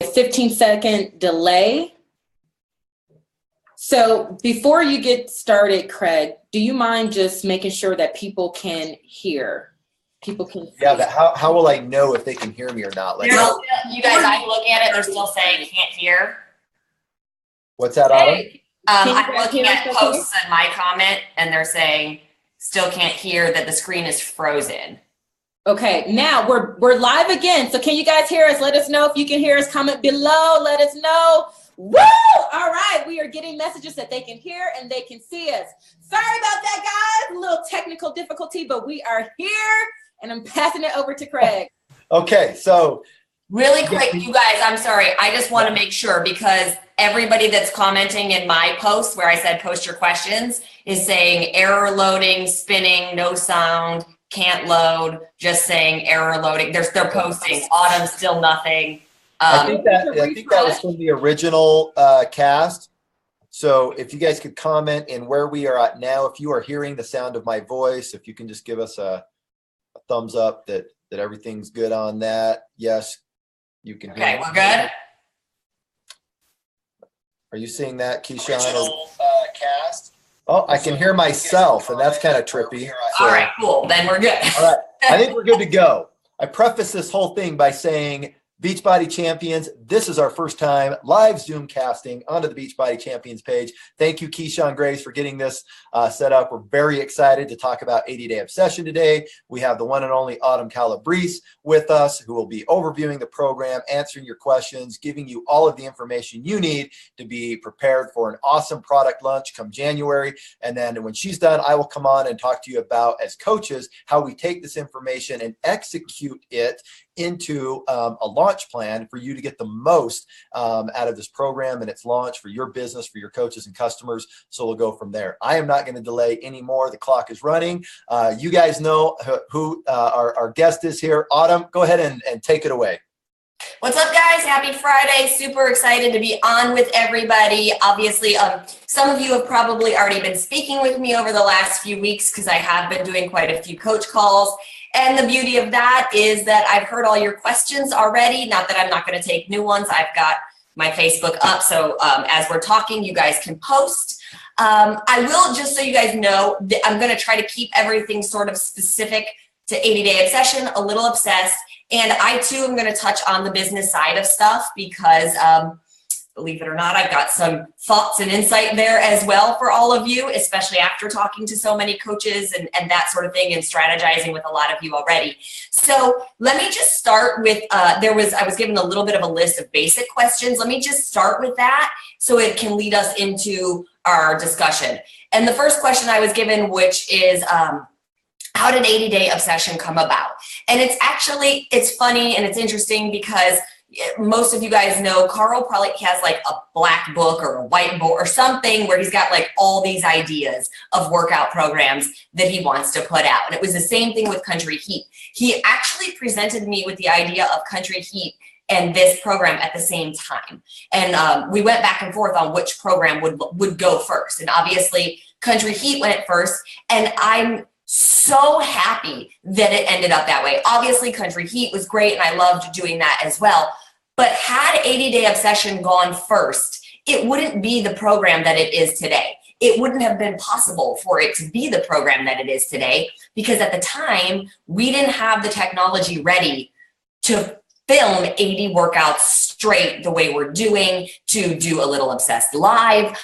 15-second delay. So before you get started, Craig, do you mind just making sure that people can hear? People can see. Yeah, but how will I know if they can hear me or not? You guys, I look at it, they're still saying can't hear. What's that, Autumn? I'm looking at posts in my comment, and they're saying still can't hear, that the screen is frozen. Okay, now we're live again. So can you guys hear us? Let us know if you can hear us. Comment below. Let us know. Woo! All right, we are getting messages that they can hear and they can see us. Sorry about that, guys. A little technical difficulty, but we are here, and I'm passing it over to Craig. Okay, so really quick, you guys, I'm sorry. I just want to make sure, because everybody that's commenting in my post where I said post your questions is saying error loading, spinning, no sound, can't load, just saying error loading. They're posting Autumn, still nothing. I think that was from the original cast. So if you guys could comment in where we are at now, if you are hearing the sound of my voice, if you can just give us a thumbs up that everything's good on that. Yes, you can hear me. Okay, we're good. Are you seeing that, Keyshawn? Cast. Oh, I can hear myself, and that's kind of trippy. So. All right, cool. Then we're good. All right, I think we're good to go. I preface this whole thing by saying, Beachbody Champions, this is our first time live Zoom casting onto the Beachbody Champions page. Thank you, Keyshawn Graves, for getting this set up. We're very excited to talk about 80-Day Obsession today. We have the one and only Autumn Calabrese with us, who will be overviewing the program, answering your questions, giving you all of the information you need to be prepared for an awesome product launch come January. And then when she's done, I will come on and talk to you about, as coaches, how we take this information and execute it into a launch plan for you to get the most out of this program and its launch for your business, for your coaches and customers. So we'll go from there. I am not going to delay anymore. The clock is running. You guys know who our guest is here. Autumn, go ahead and take it away. What's up, guys? Happy Friday. Super excited to be on with everybody. Obviously, some of you have probably already been speaking with me over the last few weeks, because I have been doing quite a few coach calls. And the beauty of that is that I've heard all your questions already. Not that I'm not going to take new ones. I've got my Facebook up. So as we're talking, you guys can post. I will, just so you guys know, I'm going to try to keep everything sort of specific to 80-Day Obsession, a little obsessed. And I, too, am going to touch on the business side of stuff because, believe it or not, I've got some thoughts and insight there as well for all of you, especially after talking to so many coaches and that sort of thing, and strategizing with a lot of you already. So let me just start with, I was given a little bit of a list of basic questions. Let me just start with that so it can lead us into our discussion. And the first question I was given, which is, how did 80-Day Obsession come about? And it's funny and it's interesting because most of you guys know Carl probably has like a black book or a white board or something where he's got like all these ideas of workout programs that he wants to put out. And it was the same thing with Country Heat. He actually presented me with the idea of Country Heat and this program at the same time. And we went back and forth on which program would go first. And obviously Country Heat went first, and I'm so happy that it ended up that way. Obviously, Country Heat was great, and I loved doing that as well. But had 80-Day Obsession gone first, it wouldn't be the program that it is today. It wouldn't have been possible for it to be the program that it is today, because at the time, we didn't have the technology ready to film 80 workouts straight the way we're doing, to do a little Obsessed live.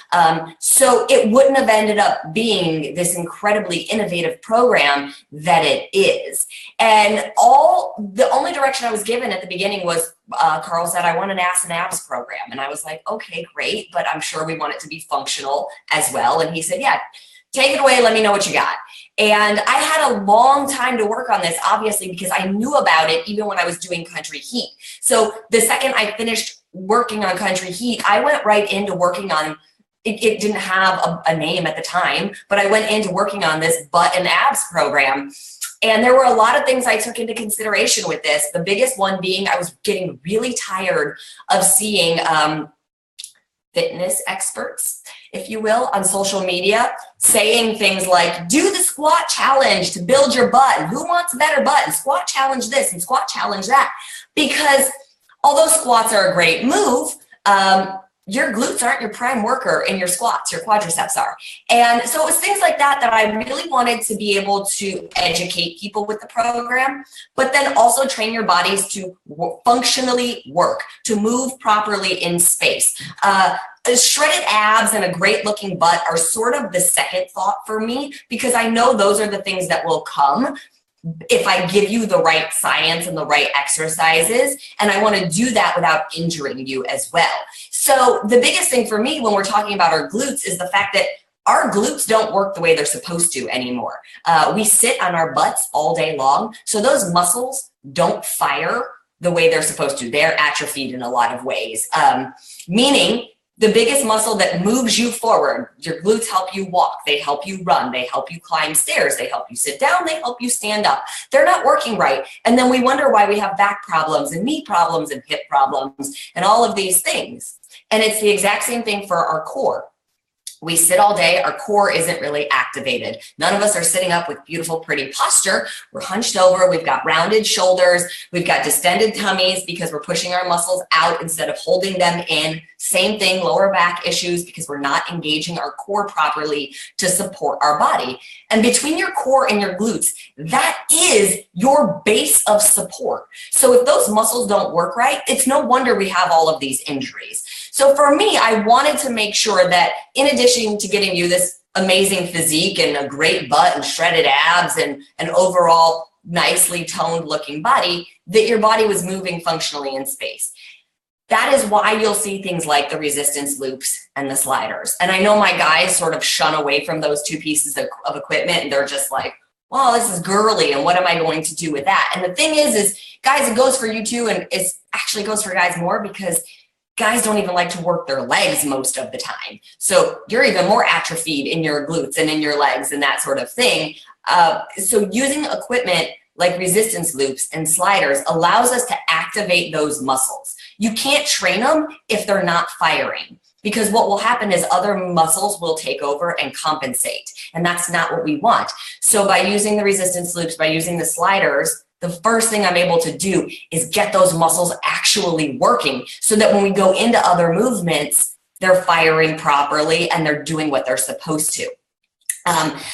So it wouldn't have ended up being this incredibly innovative program that it is. And the only direction I was given at the beginning was, Carl said, I want an ass and abs program. And I was like, okay, great, but I'm sure we want it to be functional as well. And he said, yeah, take it away. Let me know what you got. And I had a long time to work on this, obviously, because I knew about it even when I was doing Country Heat. So the second I finished working on Country Heat, I went right into working on, it didn't have a name at the time, but I went into working on this butt and abs program. And there were a lot of things I took into consideration with this. The biggest one being I was getting really tired of seeing fitness experts, if you will, on social media saying things like, do the squat challenge to build your butt. Who wants a better butt? And squat challenge this and squat challenge that. Because although squats are a great move, your glutes aren't your prime worker in your squats, your quadriceps are. And so it was things like that that I really wanted to be able to educate people with the program, but then also train your bodies to functionally work, to move properly in space. Shredded abs and a great looking butt are sort of the second thought for me, because I know those are the things that will come if I give you the right science and the right exercises, and I want to do that without injuring you as well. So the biggest thing for me when we're talking about our glutes is the fact that our glutes don't work the way they're supposed to anymore. We sit on our butts all day long, so those muscles don't fire the way they're supposed to. They're atrophied in a lot of ways, meaning the biggest muscle that moves you forward, your glutes help you walk, they help you run, they help you climb stairs, they help you sit down, they help you stand up. They're not working right. And then we wonder why we have back problems and knee problems and hip problems and all of these things. And it's the exact same thing for our core. We sit all day, our core isn't really activated. None of us are sitting up with beautiful, pretty posture. We're hunched over, we've got rounded shoulders, we've got distended tummies because we're pushing our muscles out instead of holding them in. Same thing, lower back issues because we're not engaging our core properly to support our body. And between your core and your glutes, that is your base of support. So if those muscles don't work right, it's no wonder we have all of these injuries. So for me, I wanted to make sure that in addition to getting you this amazing physique and a great butt and shredded abs and an overall nicely toned looking body, that your body was moving functionally in space. That is why you'll see things like the resistance loops and the sliders. And I know my guys sort of shun away from those two pieces of equipment, and they're just like, well, this is girly, and what am I going to do with that? And the thing is guys, it goes for you too, and it actually goes for guys more because guys don't even like to work their legs most of the time. So you're even more atrophied in your glutes and in your legs and that sort of thing. So using equipment like resistance loops and sliders allows us to activate those muscles. You can't train them if they're not firing, because what will happen is other muscles will take over and compensate, and that's not what we want. So by using the resistance loops, by using the sliders, the first thing I'm able to do is get those muscles actually working so that when we go into other movements, they're firing properly and they're doing what they're supposed to.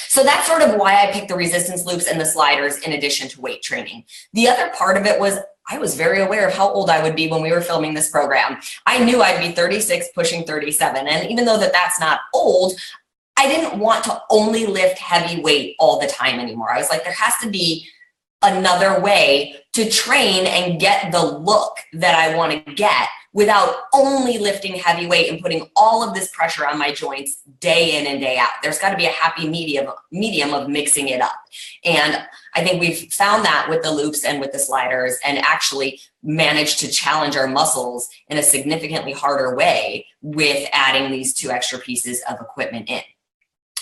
So that's sort of why I picked the resistance loops and the sliders in addition to weight training. The other part of it was I was very aware of how old I would be when we were filming this program. I knew I'd be 36, pushing 37. And even though that's not old, I didn't want to only lift heavy weight all the time anymore. I was like, there has to be another way to train and get the look that I want to get without only lifting heavy weight and putting all of this pressure on my joints day in and day out. There's got to be a happy medium of mixing it up. And I think we've found that with the loops and with the sliders, and actually managed to challenge our muscles in a significantly harder way with adding these two extra pieces of equipment in.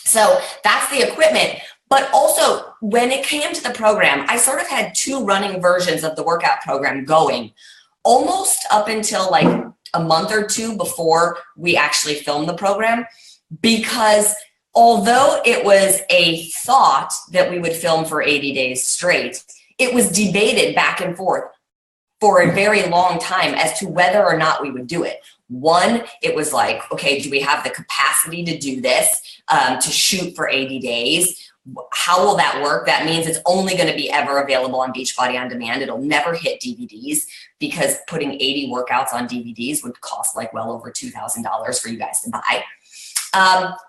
So that's the equipment. But also, when it came to the program, I sort of had two running versions of the workout program going almost up until like a month or two before we actually filmed the program, because although it was a thought that we would film for 80 days straight, it was debated back and forth for a very long time as to whether or not we would do it. One, it was like, okay, do we have the capacity to do this, to shoot for 80 days? How will that work? That means it's only going to be ever available on Beachbody On Demand. It'll never hit DVDs, because putting 80 workouts on DVDs would cost like well over $2,000 for you guys to buy.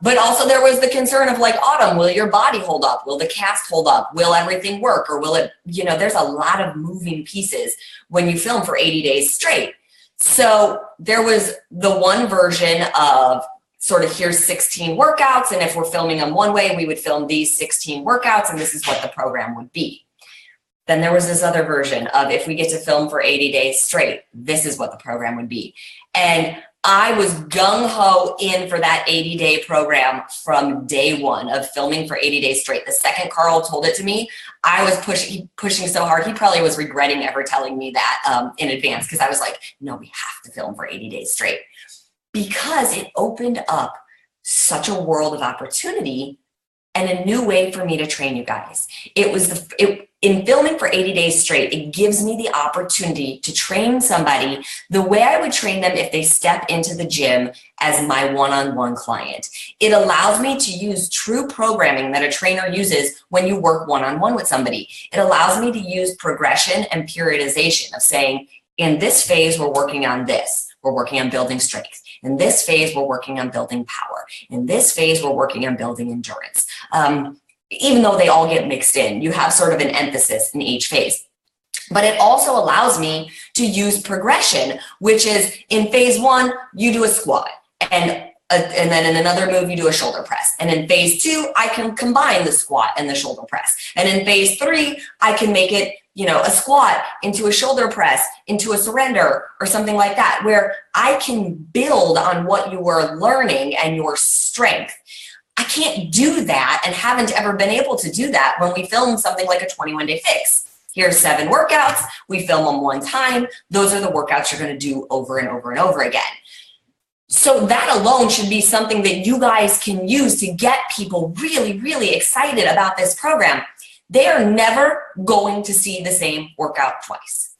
But also there was the concern of like, Autumn, will your body hold up? Will the cast hold up? Will everything work? Or will it, there's a lot of moving pieces when you film for 80 days straight. So there was the one version of sort of here's 16 workouts, and if we're filming them one way, we would film these 16 workouts, and this is what the program would be. Then there was this other version of if we get to film for 80 days straight, this is what the program would be. And I was gung-ho in for that 80-day program from day one of filming for 80 days straight. The second Carl told it to me, I was pushing so hard. He probably was regretting ever telling me that in advance, because I was like, no, we have to film for 80 days straight. Because it opened up such a world of opportunity and a new way for me to train you guys. In filming for 80 days straight, it gives me the opportunity to train somebody the way I would train them if they step into the gym as my one-on-one client. It allows me to use true programming that a trainer uses when you work one-on-one with somebody. It allows me to use progression and periodization of saying, in this phase, we're working on this. We're working on building strength. In this phase, we're working on building power. In this phase, we're working on building endurance. Even though they all get mixed in, you have sort of an emphasis in each phase. But it also allows me to use progression, which is in phase 1, you do a squat, and then in another move, you do a shoulder press. And in phase 2, I can combine the squat and the shoulder press. And in phase 3, I can make it, a squat into a shoulder press, into a surrender, or something like that, where I can build on what you are learning and your strength. I can't do that and haven't ever been able to do that when we film something like a 21-day fix. Here's 7 workouts. We film them one time. Those are the workouts you're going to do over and over and over again. So that alone should be something that you guys can use to get people really, really excited about this program. They are never going to see the same workout twice.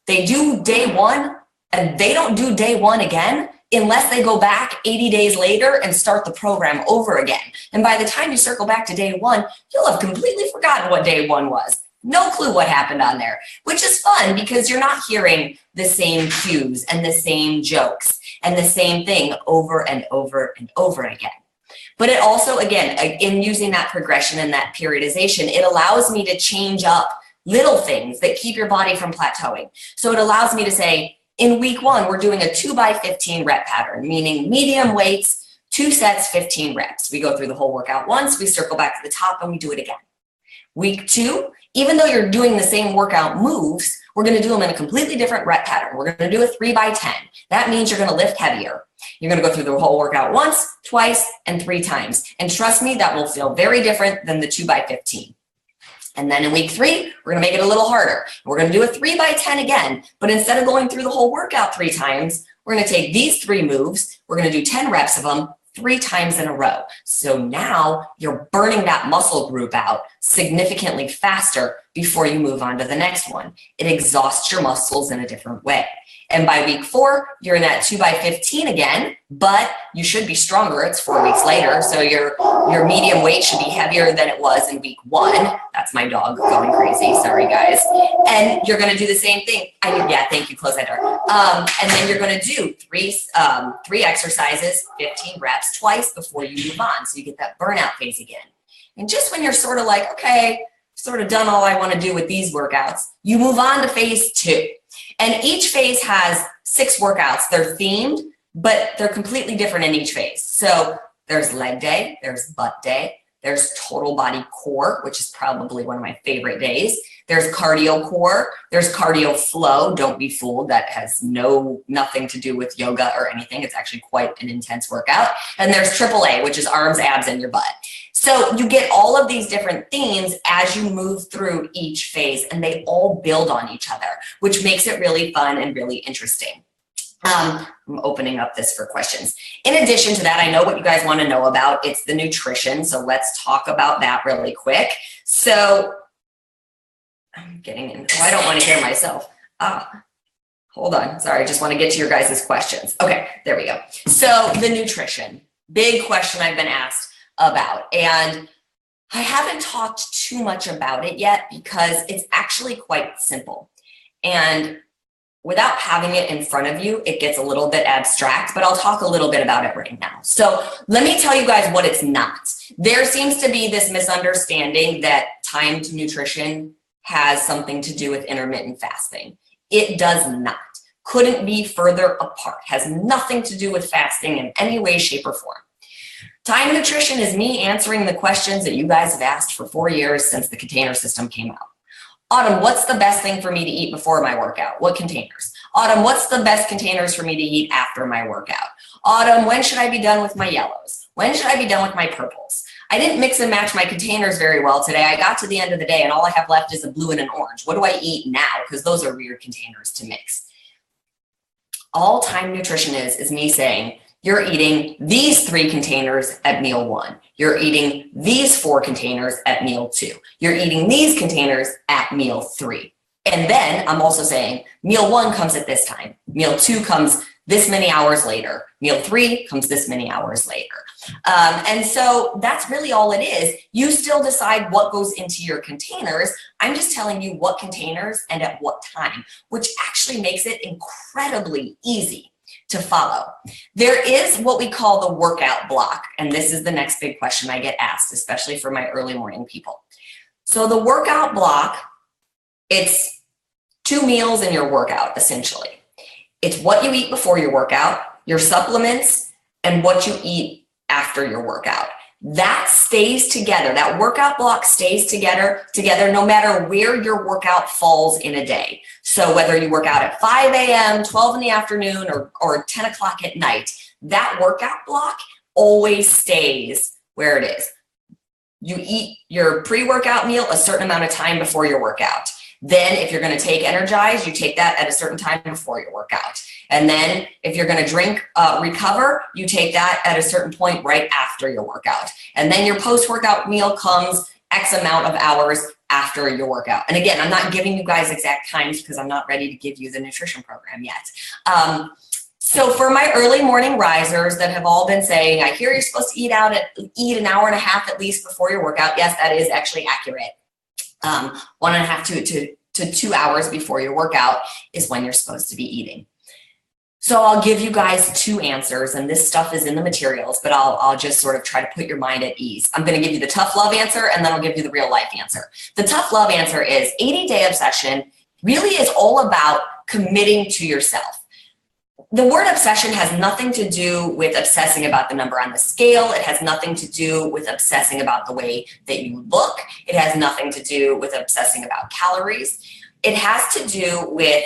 They do day 1 and they don't do day 1 again unless they go back 80 days later and start the program over again. And by the time you circle back to day 1, you'll have completely forgotten what day 1 was. No clue what happened on there, which is fun because you're not hearing the same cues and the same jokes and the same thing over and over and over again. But it also, again, in using that progression and that periodization, it allows me to change up little things that keep your body from plateauing. So it allows me to say, in week 1, we're doing a 2x15 rep pattern, meaning medium weights, 2 sets, 15 reps. We go through the whole workout once, we circle back to the top, and we do it again. Week 2, even though you're doing the same workout moves, we're going to do them in a completely different rep pattern. We're going to do a 3x10. That means you're going to lift heavier. You're going to go through the whole workout once, twice, and 3 times. And trust me, that will feel very different than the 2x15. And then in week 3, we're going to make it a little harder. We're going to do a 3x10 again, but instead of going through the whole workout 3 times, we're going to take these 3 moves. We're going to do 10 reps of them 3 times in a row. So now you're burning that muscle group out significantly faster before you move on to the next one. It exhausts your muscles in a different way. And by week 4, you're in that 2x15 again, but you should be stronger. It's 4 weeks later. So your medium weight should be heavier than it was in week 1. That's my dog going crazy. Sorry, guys. And you're going to do the same thing. Yeah, thank you. Close that door. And then you're going to do 3 exercises, 15 reps twice before you move on. So you get that burnout phase again. And just when you're sort of like, okay, sort of done all I want to do with these workouts, you move on to phase 2. And each phase has 6 workouts. They're themed, but they're completely different in each phase. So there's leg day, there's butt day, there's total body core, which is probably one of my favorite days. There's cardio core, there's cardio flow. Don't be fooled. That has nothing to do with yoga or anything. It's actually quite an intense workout. And there's AAA, which is arms, abs, and your butt. So you get all of these different themes as you move through each phase, and they all build on each other, which makes it really fun and really interesting. I'm opening up this for questions. In addition to that, I know what you guys want to know about. It's the nutrition. So let's talk about that really quick. So I'm getting in. Oh, I don't want to hear myself. Hold on. Sorry. I just want to get to your guys' questions. Okay, there we go. So the nutrition, big question I've been asked about. And I haven't talked too much about it yet because it's actually quite simple. And without having it in front of you, it gets a little bit abstract, but I'll talk a little bit about it right now. So let me tell you guys what it's not. There seems to be this misunderstanding that timed nutrition has something to do with intermittent fasting. It does not. Couldn't be further apart. Has nothing to do with fasting in any way, shape, or form. Time nutrition is me answering the questions that you guys have asked for 4 years since the container system came out. Autumn, what's the best thing for me to eat before my workout? What containers? Autumn, what's the best containers for me to eat after my workout? Autumn, when should I be done with my yellows? When should I be done with my purples? I didn't mix and match my containers very well today. I got to the end of the day and all I have left is a blue and an orange. What do I eat now? Because those are weird containers to mix. All time nutrition is me saying, you're eating these 3 containers at meal 1. You're eating these 4 containers at meal 2. You're eating these containers at meal 3. And then I'm also saying meal 1 comes at this time. Meal 2 comes this many hours later. Meal 3 comes this many hours later. And so that's really all it is. You still decide what goes into your containers. I'm just telling you what containers and at what time, which actually makes it incredibly easy to follow. There is what we call the workout block. And this is the next big question I get asked, especially for my early morning people. So the workout block, it's 2 meals in your workout, essentially. It's what you eat before your workout, your supplements, and what you eat after your workout. That stays together. That workout block stays together no matter where your workout falls in a day. So whether you work out at 5 a.m., 12 in the afternoon, or 10 o'clock at night, that workout block always stays where it is. You eat your pre-workout meal a certain amount of time before your workout. Then if you're going to take Energize, you take that at a certain time before your workout. And then if you're going to drink Recover, you take that at a certain point right after your workout. And then your post-workout meal comes X amount of hours after your workout. And again, I'm not giving you guys exact times because I'm not ready to give you the nutrition program yet. So for my early morning risers that have all been saying, I hear you're supposed to eat an hour and a half at least before your workout. Yes, that is actually accurate. 1.5 to 2 hours before your workout is when you're supposed to be eating. So I'll give you guys 2 answers, and this stuff is in the materials, but I'll just sort of try to put your mind at ease. I'm going to give you the tough love answer, and then I'll give you the real life answer. The tough love answer is 80-day obsession really is all about committing to yourself. The word obsession has nothing to do with obsessing about the number on the scale. It has nothing to do with obsessing about the way that you look. It has nothing to do with obsessing about calories. It has to do with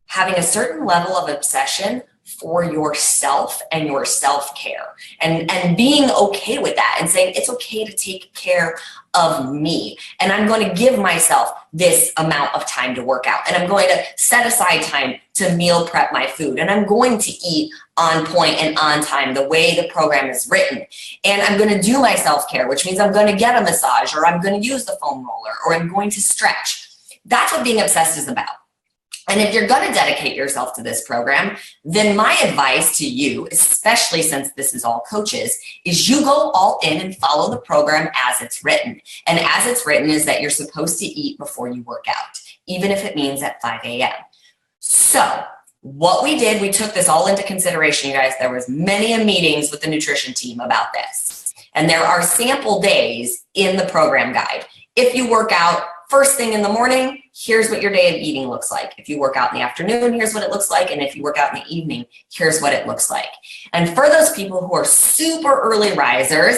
having a certain level of obsession for yourself and your self-care and being okay with that and saying it's okay to take care of me. And I'm going to give myself this amount of time to work out. And I'm going to set aside time to meal prep my food. And I'm going to eat on point and on time the way the program is written. And I'm going to do my self-care, which means I'm going to get a massage, or I'm going to use the foam roller, or I'm going to stretch. That's what being obsessed is about. And if you're going to dedicate yourself to this program, then my advice to you, especially since this is all coaches, is you go all in and follow the program as it's written. And as it's written is that you're supposed to eat before you work out, even if it means at 5 a.m. So what we did, we took this all into consideration, you guys. There was many meetings with the nutrition team about this. And there are sample days in the program guide. If you work out first thing in the morning, here's what your day of eating looks like. If you work out in the afternoon, here's what it looks like. And if you work out in the evening, here's what it looks like. And for those people who are super early risers,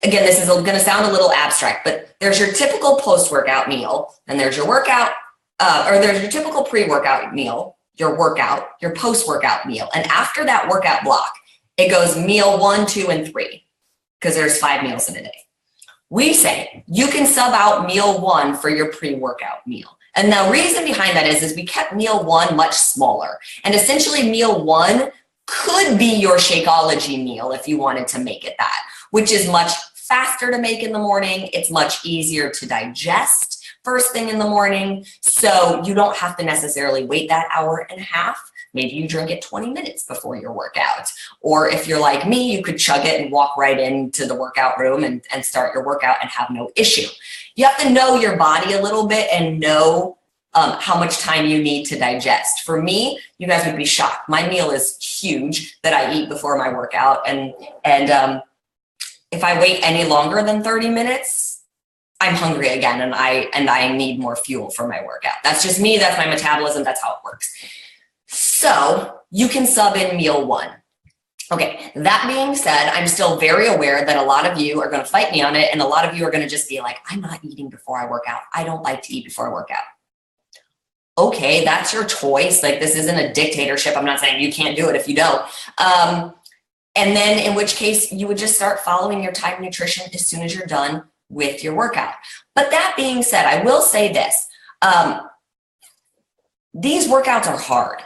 again, this is going to sound a little abstract, but there's your typical post-workout meal, and there's your workout, or there's your typical pre-workout meal, your workout, your post-workout meal. And after that workout block, it goes meal 1, 2, and 3, because there's 5 meals in a day. We say you can sub out meal 1 for your pre-workout meal. And the reason behind that is we kept meal 1 much smaller. And essentially meal 1 could be your Shakeology meal if you wanted to make it that, which is much faster to make in the morning. It's much easier to digest first thing in the morning. So you don't have to necessarily wait that hour and a half. Maybe you drink it 20 minutes before your workout. Or if you're like me, you could chug it and walk right into the workout room and start your workout and have no issue. You have to know your body a little bit and know how much time you need to digest. For me, you guys would be shocked. My meal is huge that I eat before my workout. And if I wait any longer than 30 minutes, I'm hungry again and I need more fuel for my workout. That's just me. That's my metabolism. That's how it works. So you can sub in meal 1. Okay, that being said, I'm still very aware that a lot of you are going to fight me on it, and a lot of you are going to just be like, I'm not eating before I work out. I don't like to eat before I work out. Okay, that's your choice. Like, this isn't a dictatorship. I'm not saying you can't do it if you don't. And then in which case you would just start following your time nutrition as soon as you're done with your workout. But that being said, I will say this. These workouts are hard.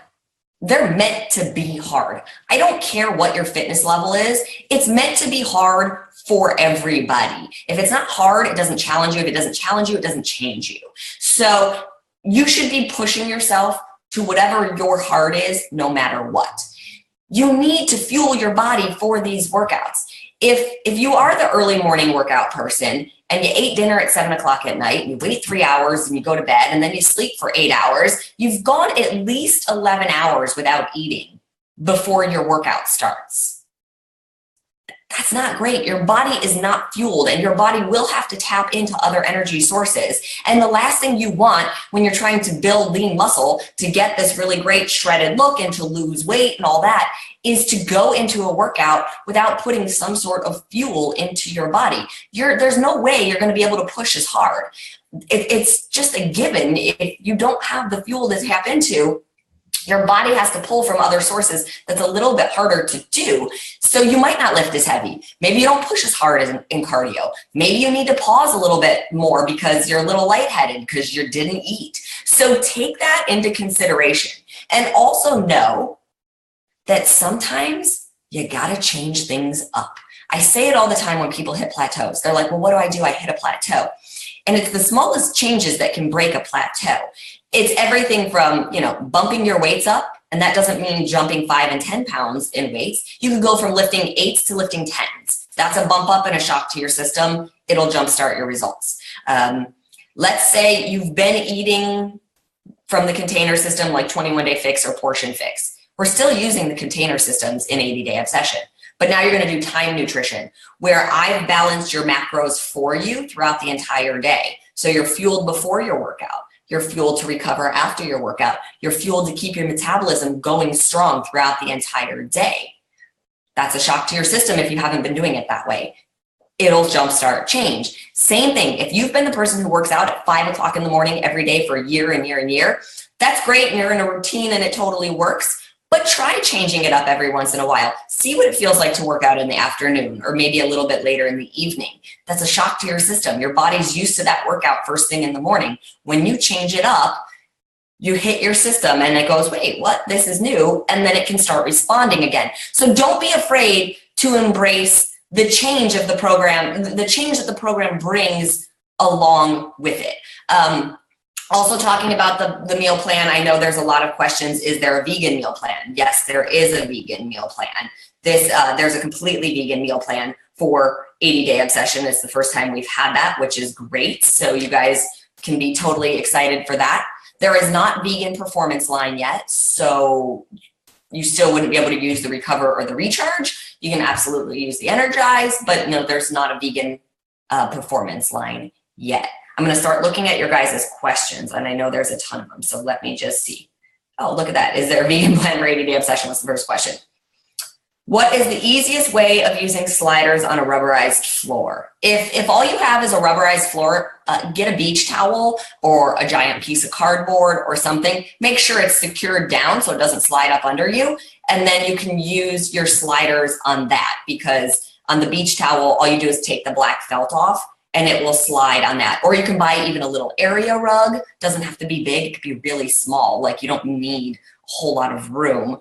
they're meant to be hard. I don't care what your fitness level is. It's meant to be hard for everybody. If it's not hard, it doesn't challenge you. If it doesn't challenge you, it doesn't change you. So you should be pushing yourself to whatever your heart is, no matter what. You need to fuel your body for these workouts. If you are the early morning workout person and you ate dinner at 7 o'clock at night, and you wait 3 hours and you go to bed and then you sleep for 8 hours, you've gone at least 11 hours without eating before your workout starts. That's not great. Your body is not fueled, and your body will have to tap into other energy sources. And the last thing you want when you're trying to build lean muscle to get this really great shredded look and to lose weight and all that is to go into a workout without putting some sort of fuel into your body. There's no way you're going to be able to push as hard. It's just a given. If you don't have the fuel to tap into, your body has to pull from other sources. That's a little bit harder to do. So you might not lift as heavy. Maybe you don't push as hard as in cardio. Maybe you need to pause a little bit more because you're a little lightheaded because you didn't eat. So take that into consideration. And also know that sometimes you gotta change things up. I say it all the time when people hit plateaus. They're like, well, what do? I hit a plateau. And it's the smallest changes that can break a plateau. It's everything from, bumping your weights up, and that doesn't mean jumping 5 and 10 pounds in weights. You can go from lifting 8s to lifting 10s. That's a bump up and a shock to your system. It'll jumpstart your results. Let's say you've been eating from the container system like 21-day fix or portion fix. We're still using the container systems in 80-day obsession. But now you're going to do time nutrition, where I've balanced your macros for you throughout the entire day. So you're fueled before your workout. You're fueled to recover after your workout. You're fueled to keep your metabolism going strong throughout the entire day. That's a shock to your system if you haven't been doing it that way. It'll jumpstart change. Same thing. If you've been the person who works out at 5 o'clock in the morning every day for a year and year and year, that's great and you're in a routine and it totally works. But try changing it up every once in a while. See what it feels like to work out in the afternoon or maybe a little bit later in the evening. That's a shock to your system. Your body's used to that workout first thing in the morning. When you change it up, you hit your system and it goes, wait, what? This is new. And then it can start responding again. So don't be afraid to embrace the change of the program, the change that the program brings along with it. Also talking about the meal plan, I know there's a lot of questions. Is there a vegan meal plan? Yes, there is a vegan meal plan. There's a completely vegan meal plan for 80-day obsession. It's the first time we've had that, which is great. So you guys can be totally excited for that. There is not vegan performance line yet, so you still wouldn't be able to use the recover or the recharge. You can absolutely use the energize, but no, there's not a vegan performance line yet. I'm going to start looking at your guys' questions, and I know there's a ton of them, so let me just see. Oh, look at that. Is there a vegan plan for 80-day obsession? Was the first question. What is the easiest way of using sliders on a rubberized floor? If all you have is a rubberized floor, get a beach towel or a giant piece of cardboard or something. Make sure it's secured down so it doesn't slide up under you, and then you can use your sliders on that, because on the beach towel, all you do is take the black felt off, and it will slide on that. Or you can buy even a little area rug. Doesn't have to be big. It could be really small. Like, you don't need a whole lot of room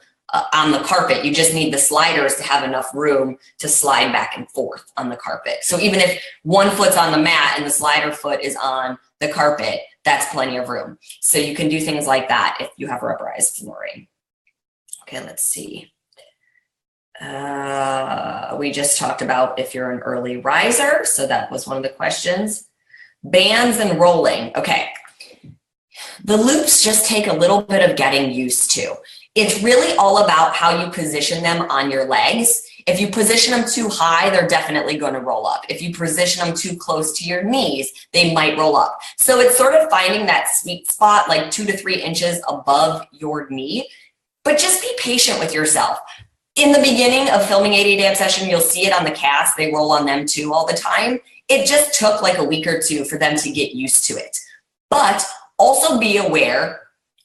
on the carpet. You just need the sliders to have enough room to slide back and forth on the carpet. So even if one foot's on the mat and the slider foot is on the carpet, that's plenty of room. So you can do things like that if you have rubberized flooring. Okay, let's see. We just talked about if you're an early riser, so that was one of the questions. Bands and rolling. Okay. The loops just take a little bit of getting used to. It's really all about how you position them on your legs. If you position them too high, they're definitely going to roll up. If you position them too close to your knees, they might roll up. So it's sort of finding that sweet spot, like 2 to 3 inches above your knee, but just be patient with yourself. In the beginning of filming 80-Day Obsession, you'll see it on the cast. They roll on them too all the time. It just took like a week or two for them to get used to it. But also be aware,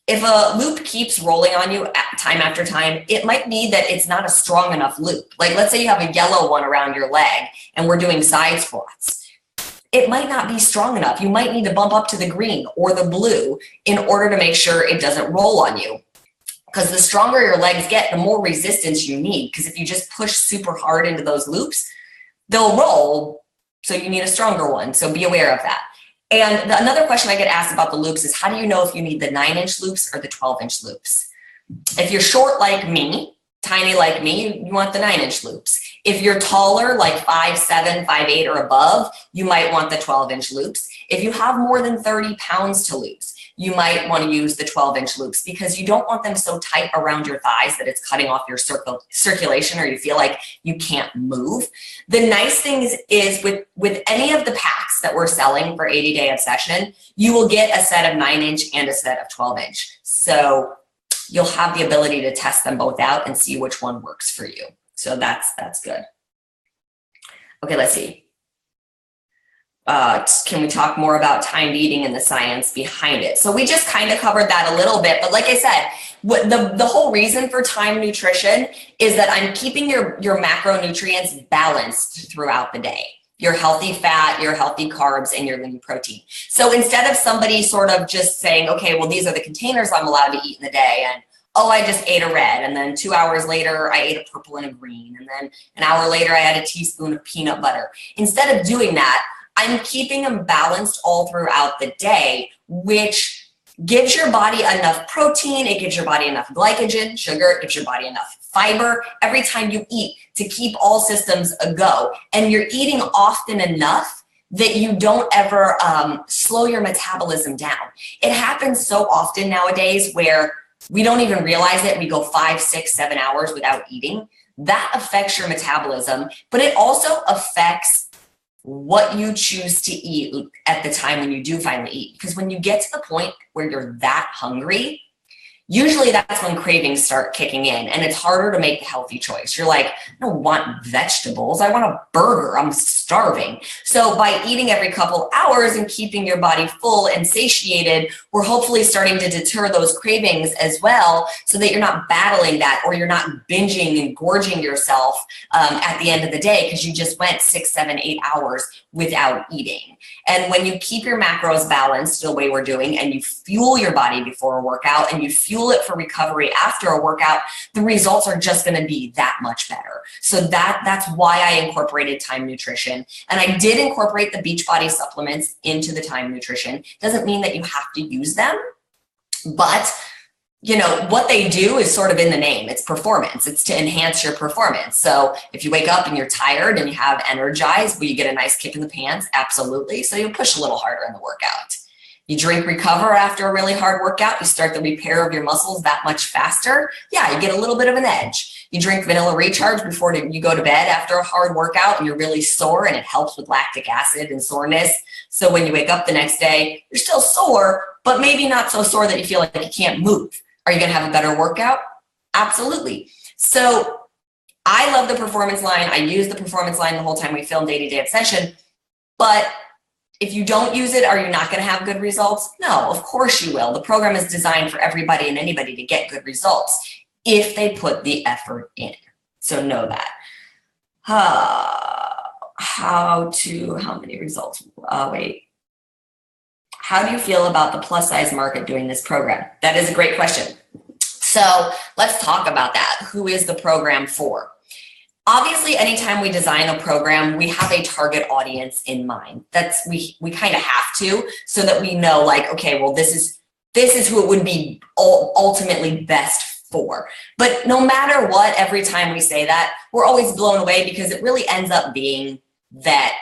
if a loop keeps rolling on you time after time, it might be that it's not a strong enough loop. Like, let's say you have a yellow one around your leg and we're doing side squats. It might not be strong enough. You might need to bump up to the green or the blue in order to make sure it doesn't roll on you. because the stronger your legs get, the more resistance you need. Because if you just push super hard into those loops, they'll roll. So you need a stronger one. So be aware of that. And another question I get asked about the loops is, how do you know if you need the 9-inch loops or the 12-inch loops? If you're short like me, tiny like me, you want the 9-inch loops. If you're taller, like 5'7", 5'8", or above, you might want the 12-inch loops. If you have more than 30 pounds to lose, you might want to use the 12-inch loops, because you don't want them so tight around your thighs that it's cutting off your circulation, or you feel like you can't move. The nice thing is with any of the packs that we're selling for 80-day obsession, you will get a set of 9-inch and a set of 12-inch. So you'll have the ability to test them both out and see which one works for you. So that's good. Okay, let's see. Can we talk more about timed eating and the science behind it? So we just kind of covered that a little bit, but like I said, the whole reason for timed nutrition is that I'm keeping your macronutrients balanced throughout the day. Your healthy fat, your healthy carbs, and your lean protein. So instead of somebody sort of just saying, okay, well, these are the containers I'm allowed to eat in the day, and oh, I just ate a red, and then 2 hours later, I ate a purple and a green, and then an hour later, I had a teaspoon of peanut butter. Instead of doing that, I'm keeping them balanced all throughout the day, which gives your body enough protein, it gives your body enough glycogen, sugar, it gives your body enough fiber every time you eat to keep all systems a go. And you're eating often enough that you don't ever slow your metabolism down. It happens so often nowadays where we don't even realize it. We go 5, 6, 7 hours without eating. That affects your metabolism, but it also affects what you choose to eat at the time when you do finally eat. Because when you get to the point where you're that hungry, usually that's when cravings start kicking in, and it's harder to make the healthy choice. You're like, I don't want vegetables. I want a burger. I'm starving. So by eating every couple hours and keeping your body full and satiated, we're hopefully starting to deter those cravings as well, so that you're not battling that, or you're not binging and gorging yourself at the end of the day because you just went 6, 7, 8 hours without eating. And when you keep your macros balanced the way we're doing, and you fuel your body before a workout, and you fuel it for recovery after a workout, the results are just going to be that much better. So that's why I incorporated Time Nutrition. And I did incorporate the Beachbody supplements into the Time Nutrition. Doesn't mean that you have to use them, but you know, what they do is sort of in the name. It's performance. It's to enhance your performance. So if you wake up and you're tired and you have energized, will you get a nice kick in the pants? Absolutely. So you push a little harder in the workout. You drink Recover after a really hard workout. You start the repair of your muscles that much faster. Yeah, you get a little bit of an edge. You drink Vanilla Recharge before you go to bed after a hard workout, and you're really sore, and it helps with lactic acid and soreness. So when you wake up the next day, you're still sore, but maybe not so sore that you feel like you can't move. Are you going to have a better workout? Absolutely. So I love the performance line. I use the performance line the whole time we filmed 80-Day Obsession. But if you don't use it, are you not going to have good results? No, of course you will. The program is designed for everybody and anybody to get good results if they put the effort in. So know that. How many results? Wait. How do you feel about the plus size market doing this program? That is a great question. So let's talk about that. Who is the program for? Obviously, anytime we design a program, we have a target audience in mind. We kind of have to, so that we know, like, okay, well, this is who it would be ultimately best for. But no matter what, every time we say that, we're always blown away, because it really ends up being that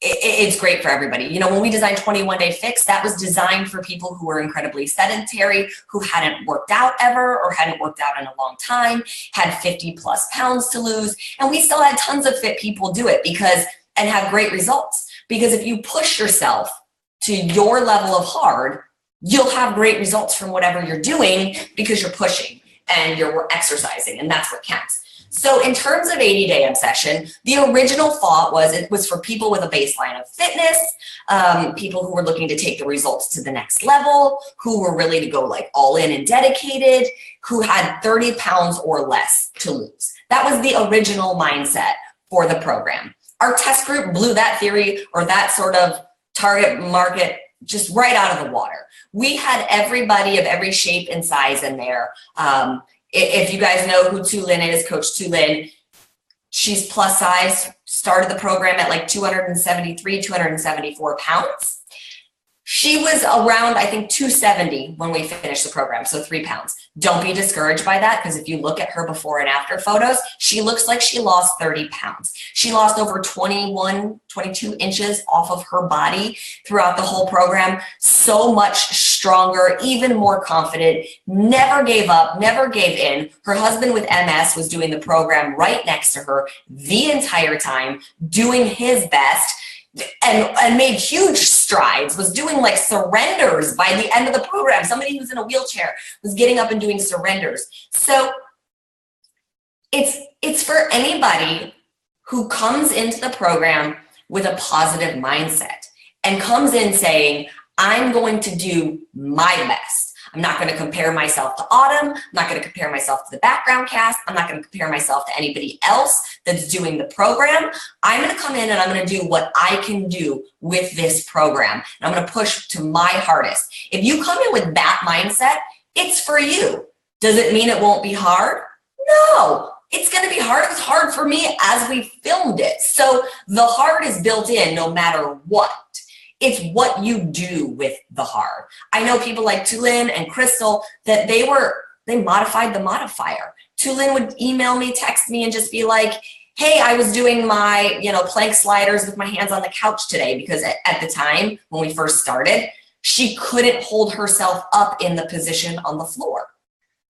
it's great for everybody. You know, when we designed 21-Day Fix, that was designed for people who were incredibly sedentary, who hadn't worked out ever, or hadn't worked out in a long time, had 50+ pounds to lose. And we still had tons of fit people do it and have great results. Because if you push yourself to your level of hard, you'll have great results from whatever you're doing, because you're pushing and you're exercising, and that's what counts. So in terms of 80-Day Obsession, the original thought was it was for people with a baseline of fitness, people who were looking to take the results to the next level, who were really to go like all in and dedicated, who had 30 pounds or less to lose. That was the original mindset for the program. Our test group blew that theory, or that sort of target market, just right out of the water. We had everybody of every shape and size in there. If you guys know who Tulin is, Coach Tulin, she's plus size, started the program at like 273, 274 pounds. She was around, I think, 270 when we finished the program, so 3 pounds. Don't be discouraged by that, because if you look at her before and after photos, she looks like she lost 30 pounds. She lost over 21, 22 inches off of her body throughout the whole program. So much stronger, even more confident, never gave up, never gave in. Her husband with MS was doing the program right next to her the entire time, doing his best. And made huge strides, was doing like surrenders by the end of the program. Somebody who's in a wheelchair was getting up and doing surrenders. So it's for anybody who comes into the program with a positive mindset and comes in saying, I'm going to do my best. I'm not going to compare myself to Autumn. I'm not going to compare myself to the background cast. I'm not going to compare myself to anybody else that's doing the program. I'm going to come in and I'm going to do what I can do with this program. And I'm going to push to my hardest. If you come in with that mindset, it's for you. Does it mean it won't be hard? No, it's going to be hard. It was hard for me as we filmed it. So the hard is built in no matter what. It's what you do with the hard. I know people like Tulin and Crystal that they modified the modifier. Tulin would email me, text me, and just be like, hey, I was doing my, plank sliders with my hands on the couch today, because at the time when we first started, she couldn't hold herself up in the position on the floor.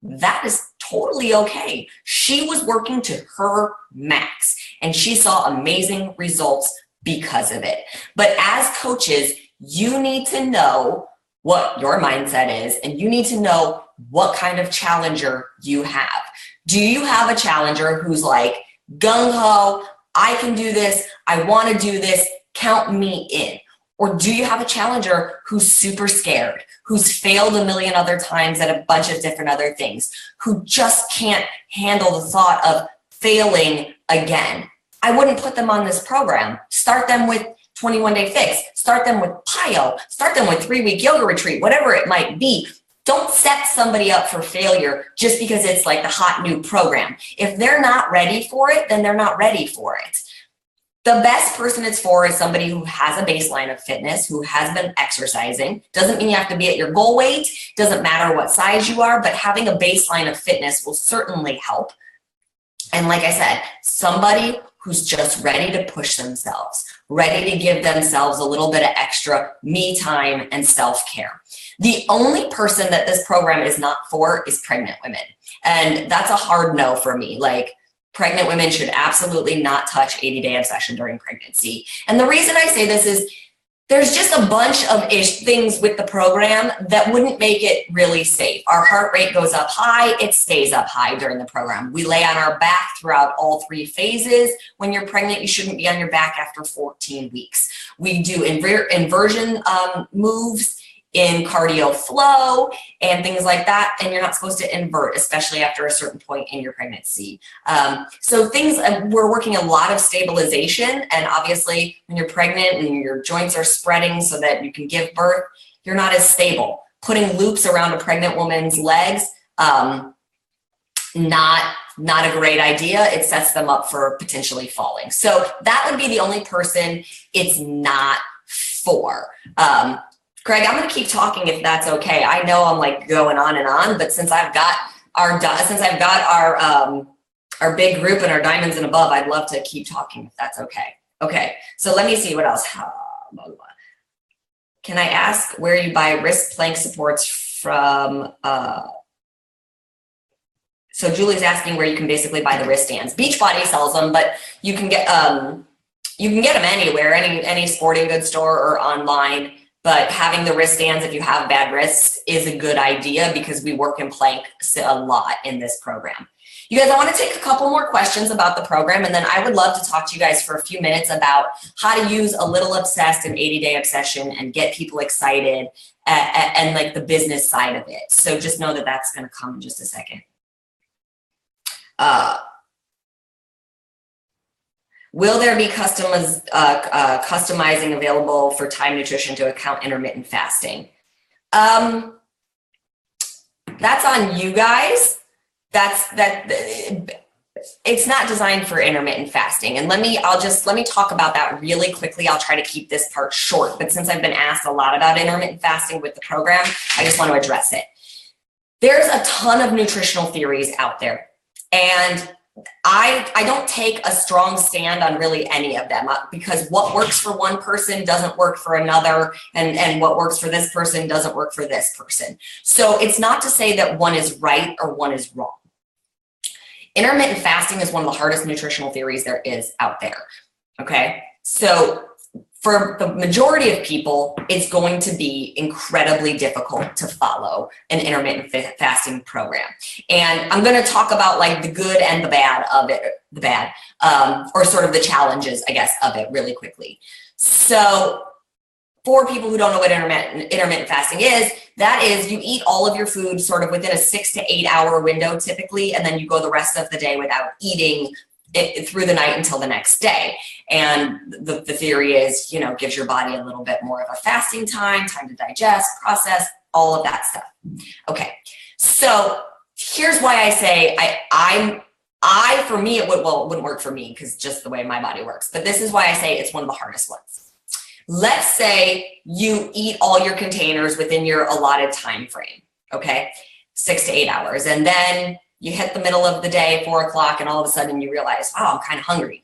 That is totally okay. She was working to her max and she saw amazing results because of it. But as coaches, you need to know what your mindset is, and you need to know what kind of challenger you have. Do you have a challenger who's like, gung-ho, I can do this, I want to do this, count me in? Or do you have a challenger who's super scared, who's failed a million other times at a bunch of different other things, who just can't handle the thought of failing again? I wouldn't put them on this program. Start them with 21-day fix. Start them with PIO. Start them with 3-week yoga retreat, whatever it might be. Don't set somebody up for failure just because it's like the hot new program. If they're not ready for it, then they're not ready for it. The best person it's for is somebody who has a baseline of fitness, who has been exercising. Doesn't mean you have to be at your goal weight. Doesn't matter what size you are, but having a baseline of fitness will certainly help. And like I said, somebody who's just ready to push themselves, ready to give themselves a little bit of extra me time and self-care. The only person that this program is not for is pregnant women. And that's a hard no for me. Like, pregnant women should absolutely not touch 80-day obsession during pregnancy. And the reason I say this is there's just a bunch of things with the program that wouldn't make it really safe. Our heart rate goes up high, it stays up high during the program. We lay on our back throughout all 3 phases. When you're pregnant, you shouldn't be on your back after 14 weeks. We do inversion moves in cardio flow and things like that, and you're not supposed to invert, especially after a certain point in your pregnancy. So we're working a lot of stabilization, and obviously when you're pregnant and your joints are spreading so that you can give birth, you're not as stable. Putting loops around a pregnant woman's legs, not a great idea. It sets them up for potentially falling. So that would be the only person it's not for. Craig, I'm going to keep talking if that's okay. I know I'm like going on, but since I've got our big group and our diamonds and above, I'd love to keep talking if that's okay. Okay, so let me see what else. Can I ask where you buy wrist plank supports from? So Julie's asking where you can basically buy the wrist stands. Beachbody sells them, but you can get them anywhere, any sporting goods store or online. But having the wristbands, if you have bad wrists, is a good idea because we work in plank a lot in this program. You guys, I want to take a couple more questions about the program, and then I would love to talk to you guys for a few minutes about how to use a little obsessed and 80-day obsession and get people excited and like the business side of it. So just know that that's going to come in just a second. Will there be customizing available for time nutrition to account intermittent fasting? That's on you guys. It's not designed for intermittent fasting. And let me talk about that really quickly. I'll try to keep this part short, but since I've been asked a lot about intermittent fasting with the program, I just want to address it. There's a ton of nutritional theories out there, and I don't take a strong stand on really any of them, because what works for one person doesn't work for another, and what works for this person doesn't work for this person. So it's not to say that one is right or one is wrong. Intermittent fasting is one of the hardest nutritional theories there is out there. Okay, so for the majority of people, it's going to be incredibly difficult to follow an intermittent fasting program. And I'm going to talk about like the good and the bad of it, or sort of the challenges, I guess, of it really quickly. So for people who don't know what intermittent fasting is, that is, you eat all of your food sort of within a 6 to 8 hour window typically, and then you go the rest of the day without eating it through the night until the next day. And the theory is, gives your body a little bit more of a fasting time to digest, process, all of that stuff. Okay, so here's why I say for me, it wouldn't work for me because just the way my body works. But this is why I say it's one of the hardest ones. Let's say you eat all your containers within your allotted time frame, okay, 6 to 8 hours, and then you hit the middle of the day, 4 o'clock, and all of a sudden you realize, wow, I'm kind of hungry.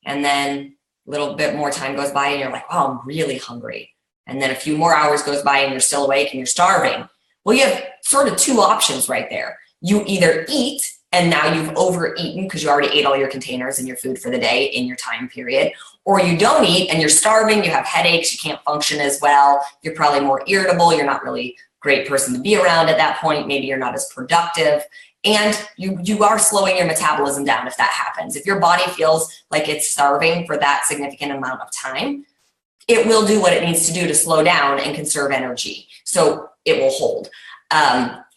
And then a little bit more time goes by and you're like, wow, I'm really hungry. And then a few more hours goes by and you're still awake and you're starving. Well, you have sort of two options right there. You either eat, and now you've overeaten because you already ate all your containers and your food for the day in your time period, or you don't eat and you're starving, you have headaches, you can't function as well, you're probably more irritable, you're not really a great person to be around at that point, maybe you're not as productive, and you are slowing your metabolism down if that happens. If your body feels like it's starving for that significant amount of time, it will do what it needs to do to slow down and conserve energy, so it will hold.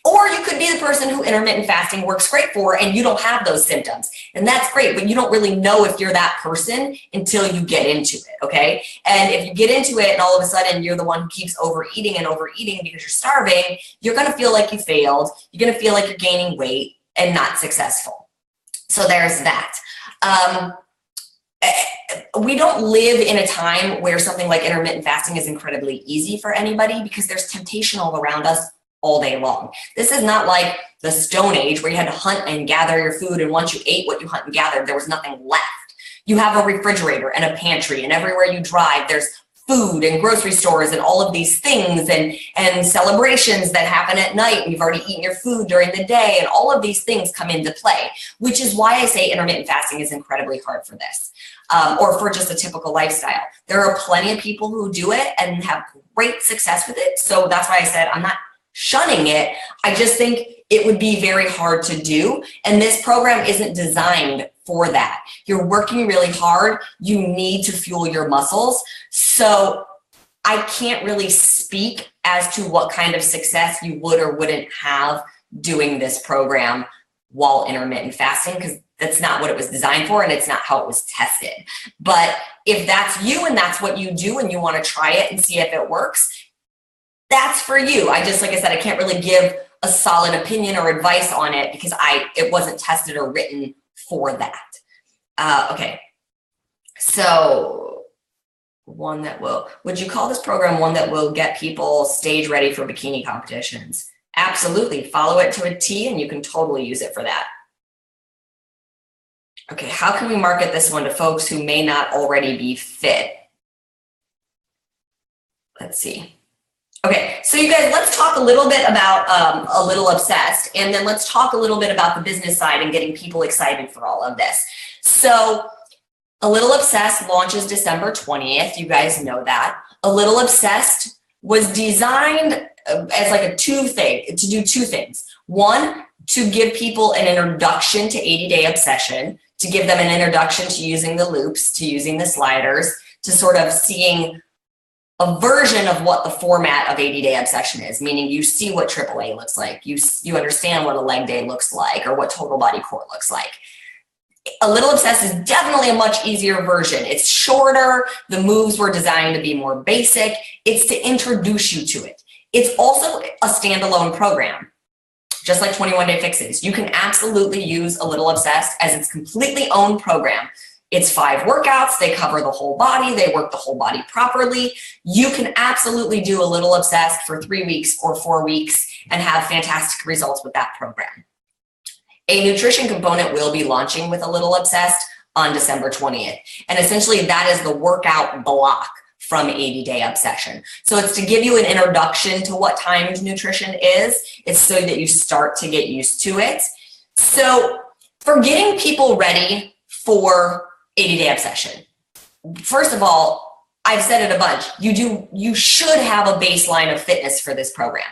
Or you could be the person who intermittent fasting works great for and you don't have those symptoms. And that's great, but you don't really know if you're that person until you get into it, okay? And if you get into it and all of a sudden you're the one who keeps overeating because you're starving, you're gonna feel like you failed, you're gonna feel like you're gaining weight and not successful. So there's that. We don't live in a time where something like intermittent fasting is incredibly easy for anybody because there's temptation all around us all day long. This is not like the Stone Age where you had to hunt and gather your food, and once you ate what you hunt and gathered, there was nothing left. You have a refrigerator and a pantry, and everywhere you drive, there's food and grocery stores and all of these things and celebrations that happen at night, and you've already eaten your food during the day, and all of these things come into play, which is why I say intermittent fasting is incredibly hard for this, or for just a typical lifestyle. There are plenty of people who do it and have great success with it, so that's why I said I'm not shunning it. I just think it would be very hard to do. And this program isn't designed for that. You're working really hard. You need to fuel your muscles. So I can't really speak as to what kind of success you would or wouldn't have doing this program while intermittent fasting, because that's not what it was designed for and it's not how it was tested. But if that's you and that's what you do and you want to try it and see if it works, that's for you. Like I said, I can't really give a solid opinion or advice on it because it wasn't tested or written for that. Okay, so would you call this program one that will get people stage ready for bikini competitions? Absolutely, follow it to a T and you can totally use it for that. Okay, how can we market this one to folks who may not already be fit? Let's see. Okay, so you guys, let's talk a little bit about A Little Obsessed, and then let's talk a little bit about the business side and getting people excited for all of this. So A Little Obsessed launches December 20th. You guys know that. A Little Obsessed was designed as like to do two things. One, to give people an introduction to 80-day obsession, to give them an introduction to using the loops, to using the sliders, to sort of seeing a version of what the format of 80-day obsession is, meaning you see what AAA looks like, you understand what a leg day looks like or what total body core looks like. A Little Obsessed is definitely a much easier version. It's shorter. The moves were designed to be more basic. It's to introduce you to it. It's also a standalone program, just like 21 Day Fixes. You can absolutely use A Little Obsessed as its completely own program. It's 5 workouts. They cover the whole body. They work the whole body properly. You can absolutely do A Little Obsessed for 3 weeks or 4 weeks and have fantastic results with that program. A nutrition component will be launching with A Little Obsessed on December 20th. And essentially that is the workout block from 80 Day Obsession. So it's to give you an introduction to what timed nutrition is. It's so that you start to get used to it. So for getting people ready for 80 Day Obsession, first of all, I've said it a bunch. You should have a baseline of fitness for this program.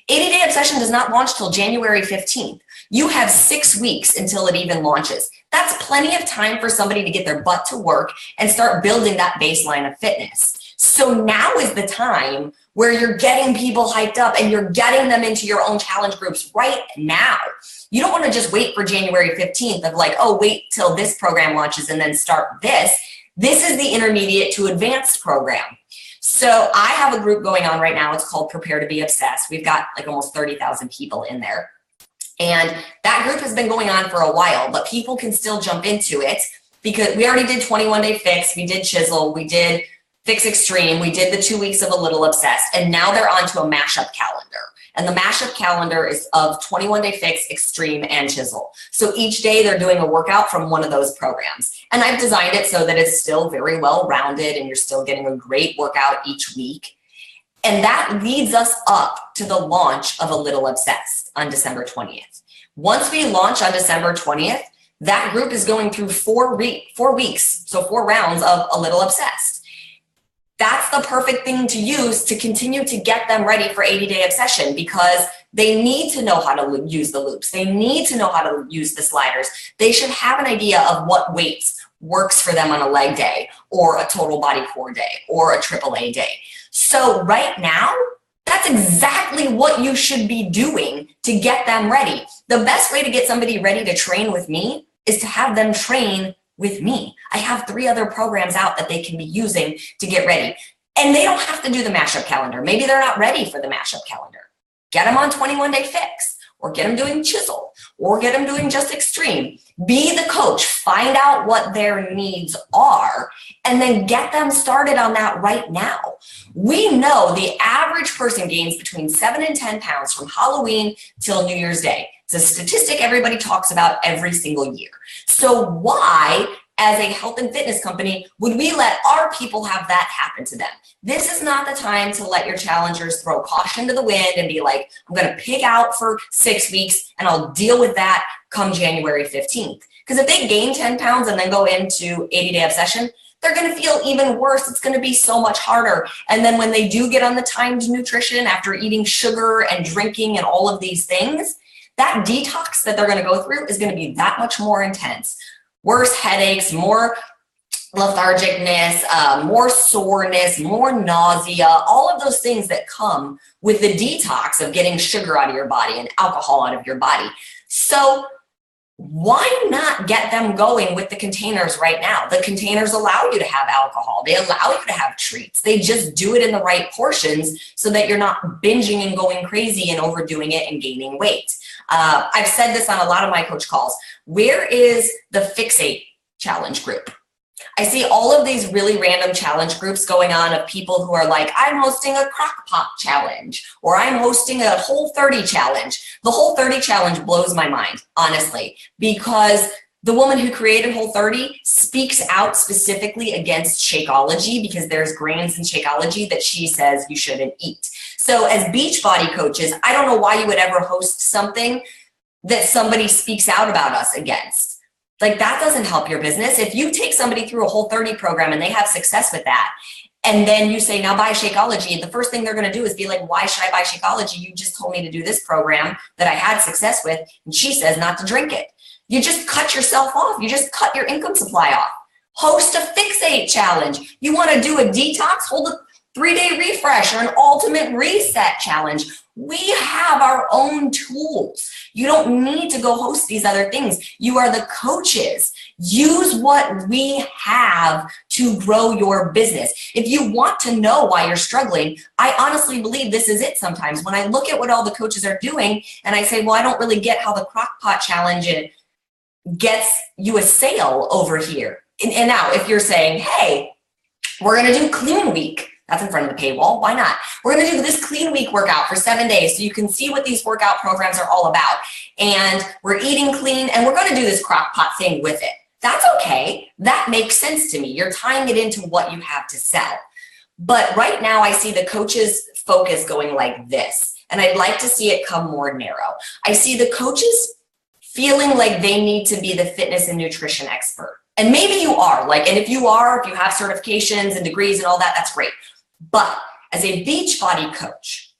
80 Day Obsession does not launch till January 15th. You have 6 weeks until it even launches. That's plenty of time for somebody to get their butt to work and start building that baseline of fitness. So now is the time where you're getting people hyped up and you're getting them into your own challenge groups right now. You don't want to just wait for January 15th of like, oh, wait till this program launches and then start this. This is the intermediate to advanced program. So I have a group going on right now. It's called Prepare to Be Obsessed. We've got like almost 30,000 people in there. And that group has been going on for a while, but people can still jump into it because we already did 21 Day Fix, we did Chisel, we did Fix Extreme, we did the 2 weeks of A Little Obsessed, and now they're onto a mashup calendar. And the mashup calendar is of 21 Day Fix, Extreme, and Chisel. So each day they're doing a workout from one of those programs. And I've designed it so that it's still very well rounded and you're still getting a great workout each week. And that leads us up to the launch of A Little Obsessed on December 20th. Once we launch on December 20th, that group is going through 4 weeks, so 4 rounds of A Little Obsessed. That's the perfect thing to use to continue to get them ready for 80 Day Obsession because they need to know how to use the loops. They need to know how to use the sliders. They should have an idea of what weights works for them on a leg day or a total body core day or a AAA day. So right now, that's exactly what you should be doing to get them ready. The best way to get somebody ready to train with me is to have them train with me. I have 3 other programs out that they can be using to get ready. And they don't have to do the mashup calendar. Maybe they're not ready for the mashup calendar. Get them on 21 Day Fix, or get them doing Chisel, or get them doing just Extreme. Be the coach, find out what their needs are, and then get them started on that right now. We know the average person gains between 7 and 10 pounds from Halloween till New Year's Day. It's a statistic everybody talks about every single year. So why, as a health and fitness company, would we let our people have that happen to them? This is not the time to let your challengers throw caution to the wind and be like, I'm going to pig out for 6 weeks and I'll deal with that come January 15th. Because if they gain 10 pounds and then go into 80 Day Obsession, they're going to feel even worse. It's going to be so much harder. And then when they do get on the timed nutrition after eating sugar and drinking and all of these things, that detox that they're going to go through is going to be that much more intense. Worse headaches, more lethargicness, more soreness, more nausea, all of those things that come with the detox of getting sugar out of your body and alcohol out of your body. So why not get them going with the containers right now? The containers allow you to have alcohol. They allow you to have treats. They just do it in the right portions so that you're not binging and going crazy and overdoing it and gaining weight. I've said this on a lot of my coach calls. Where is the Fixate challenge group? I see all of these really random challenge groups going on of people who are like, I'm hosting a crock pot challenge, or I'm hosting a Whole30 challenge. The Whole30 challenge blows my mind, honestly, because the woman who created Whole30 speaks out specifically against Shakeology because there's grains in Shakeology that she says you shouldn't eat. So as Beachbody coaches, I don't know why you would ever host something that somebody speaks out about us against. Like, that doesn't help your business. If you take somebody through a Whole30 program and they have success with that, and then you say, now buy Shakeology, the first thing they're going to do is be like, why should I buy Shakeology? You just told me to do this program that I had success with, and she says not to drink it. You just cut yourself off. You just cut your income supply off. Host a Fixate challenge. You want to do a detox? Hold a 3-day refresh or an ultimate reset challenge. We have our own tools. You don't need to go host these other things. You are the coaches. Use what we have to grow your business. If you want to know why you're struggling, I honestly believe this is it sometimes. When I look at what all the coaches are doing and I say, well, I don't really get how the crock pot challenge gets you a sale over here. And now if you're saying, hey, we're going to do clean week. That's in front of the paywall. Why not? We're going to do this clean week workout for 7 days so you can see what these workout programs are all about. And we're eating clean and we're going to do this crock pot thing with it. That's okay. That makes sense to me. You're tying it into what you have to sell. But right now I see the coaches' focus going like this. And I'd like to see it come more narrow. I see the coaches feeling like they need to be the fitness and nutrition expert. And maybe you are, and if you have certifications and degrees and all that, that's great. But as a Beachbody coach,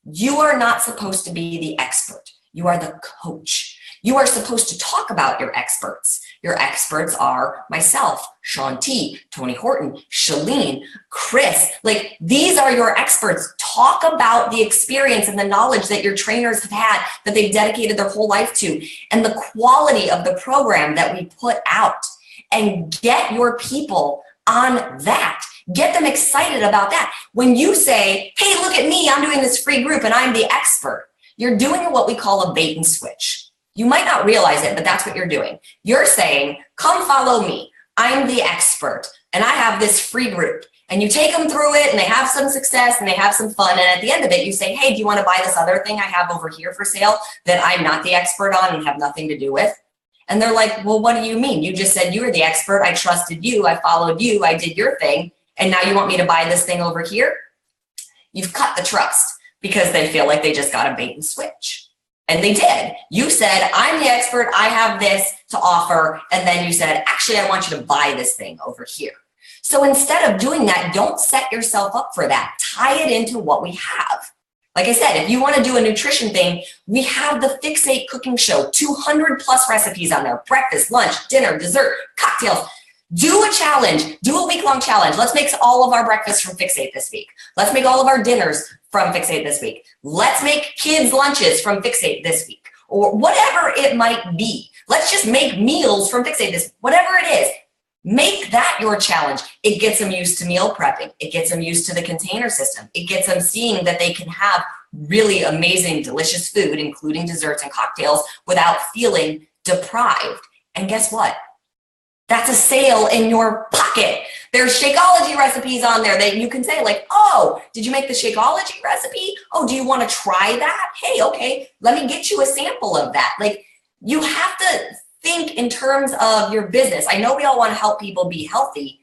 you are not supposed to be the expert. You are the coach. You are supposed to talk about your experts. Your experts are myself, Shaun T, Tony Horton, Shalene, Chris. These are your experts. Talk about the experience and the knowledge that your trainers have had, that they've dedicated their whole life to, and the quality of the program that we put out. And get your people on that. Get them excited about that. When you say, hey, look at me, I'm doing this free group and I'm the expert, you're doing what we call a bait and switch. You might not realize it, but that's what you're doing. You're saying, come follow me. I'm the expert and I have this free group. And you take them through it and they have some success and they have some fun. And at the end of it, you say, hey, do you want to buy this other thing I have over here for sale that I'm not the expert on and have nothing to do with? And they're like, well, what do you mean? You just said you were the expert. I trusted you. I followed you. I did your thing. And now you want me to buy this thing over here? You've cut the trust because they feel like they just got a bait and switch. And they did. You said, I'm the expert. I have this to offer. And then you said, actually, I want you to buy this thing over here. So instead of doing that, don't set yourself up for that. Tie it into what we have. Like I said, if you want to do a nutrition thing, we have the Fixate cooking show, 200 plus recipes on there, breakfast, lunch, dinner, dessert, cocktails. Do a challenge, do a week-long challenge. Let's make all of our breakfasts from Fixate this week. Let's make all of our dinners from Fixate this week. Let's make kids' lunches from Fixate this week, or whatever it might be. Let's just make meals from Fixate this, whatever it is. Make that your challenge. It gets them used to meal prepping. It gets them used to the container system. It gets them seeing that they can have really amazing, delicious food, including desserts and cocktails, without feeling deprived. And guess what? That's a sale in your pocket. There's Shakeology recipes on there that you can say oh, did you make the Shakeology recipe? Oh, do you want to try that? Hey, okay, let me get you a sample of that. You have to think in terms of your business. I know we all want to help people be healthy,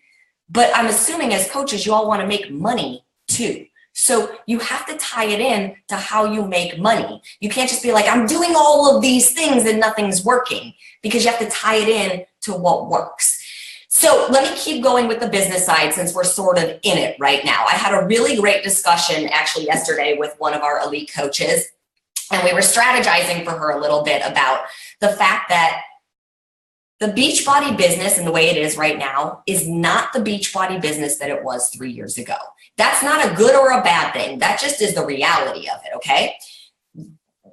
but I'm assuming as coaches, you all want to make money too. So you have to tie it in to how you make money. You can't just be like, I'm doing all of these things and nothing's working, because you have to tie it in to what works. So let me keep going with the business side since we're sort of in it right now. I had a really great discussion actually yesterday with one of our elite coaches, and we were strategizing for her a little bit about the fact that the Beachbody business and the way it is right now is not the Beachbody business that it was 3 years ago. That's not a good or a bad thing. That just is the reality of it, okay?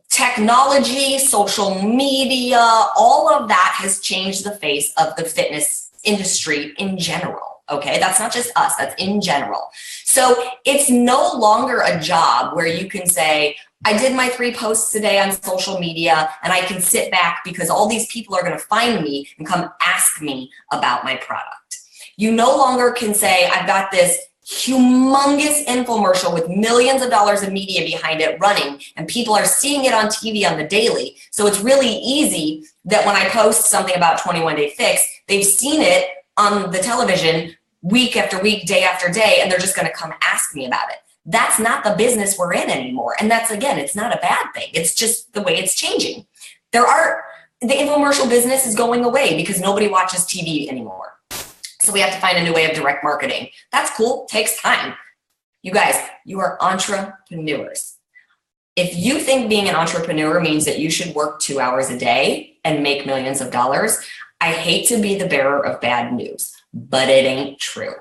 Technology, social media, all of that has changed the face of the fitness industry in general, okay? That's not just us, that's in general. So it's no longer a job where you can say, I did my 3 posts today on social media and I can sit back because all these people are going to find me and come ask me about my product. You no longer can say, I've got this humongous infomercial with millions of dollars of media behind it running, and people are seeing it on TV on the daily. So it's really easy that when I post something about 21 Day Fix, they've seen it on the television week after week, day after day, and they're just going to come ask me about it. That's not the business we're in anymore. And that's, again, it's not a bad thing. It's just the way it's changing. The infomercial business is going away because nobody watches TV anymore. So we have to find a new way of direct marketing. That's cool, takes time. You guys, you are entrepreneurs. If you think being an entrepreneur means that you should work 2 hours a day and make millions of dollars, I hate to be the bearer of bad news, but it ain't true.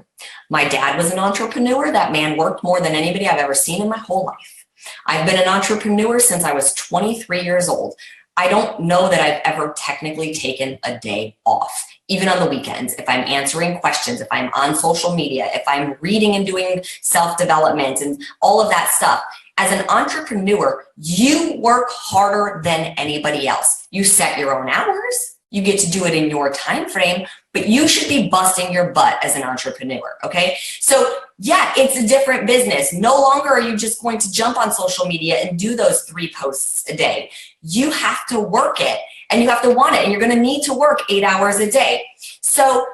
My dad was an entrepreneur. That man worked more than anybody I've ever seen in my whole life. I've been an entrepreneur since I was 23 years old. I don't know that I've ever technically taken a day off, even on the weekends. If I'm answering questions, if I'm on social media, if I'm reading and doing self-development and all of that stuff. As an entrepreneur, you work harder than anybody else. You set your own hours. You get to do it in your time frame, but you should be busting your butt as an entrepreneur, okay? So yeah, it's a different business. No longer are you just going to jump on social media and do those 3 posts a day. You have to work it and you have to want it, and you're gonna need to work 8 hours a day. So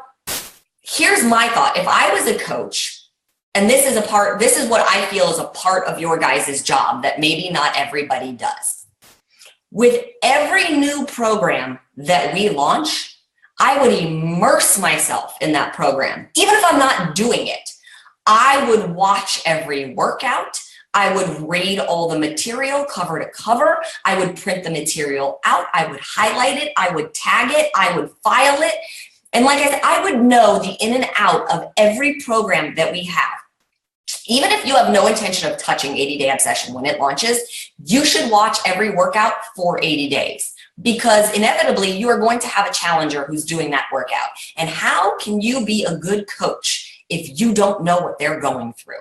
here's my thought. If I was a coach, and this is what I feel is a part of your guys' job that maybe not everybody does. With every new program that we launch, I would immerse myself in that program. Even if I'm not doing it, I would watch every workout. I would read all the material cover to cover. I would print the material out. I would highlight it. I would tag it. I would file it. And like I said, I would know the in and out of every program that we have. Even if you have no intention of touching 80-day obsession when it launches, you should watch every workout for 80 days because inevitably you are going to have a challenger who's doing that workout. And how can you be a good coach if you don't know what they're going through?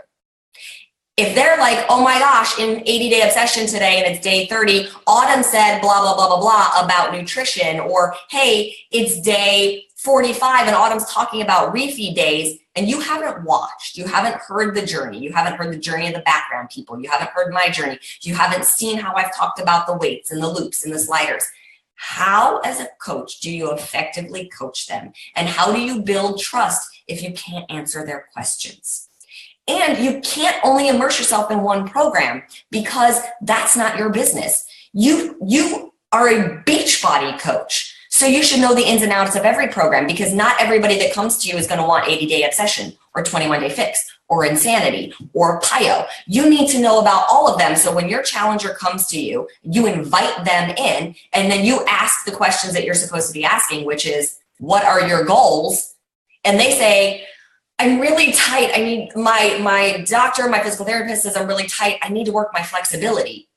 If they're like, oh my gosh, in 80-day obsession today and it's day 30, Autumn said blah, blah, blah, blah, blah about nutrition, or hey, it's day 45 and Autumn's talking about refeed days, and you haven't watched, you haven't heard the journey, you haven't heard the journey of the background people, you haven't heard my journey, you haven't seen how I've talked about the weights and the loops and the sliders. How, as a coach, do you effectively coach them? And how do you build trust if you can't answer their questions? And you can't only immerse yourself in one program because that's not your business. You are a Beachbody coach. So you should know the ins and outs of every program because not everybody that comes to you is going to want 80-day obsession or 21-day fix or insanity or PIO. You need to know about all of them. So when your challenger comes to you, you invite them in and then you ask the questions that you're supposed to be asking, which is, what are your goals? And they say, I'm really tight. I need my doctor, my physical therapist says I'm really tight. I need to work my flexibility.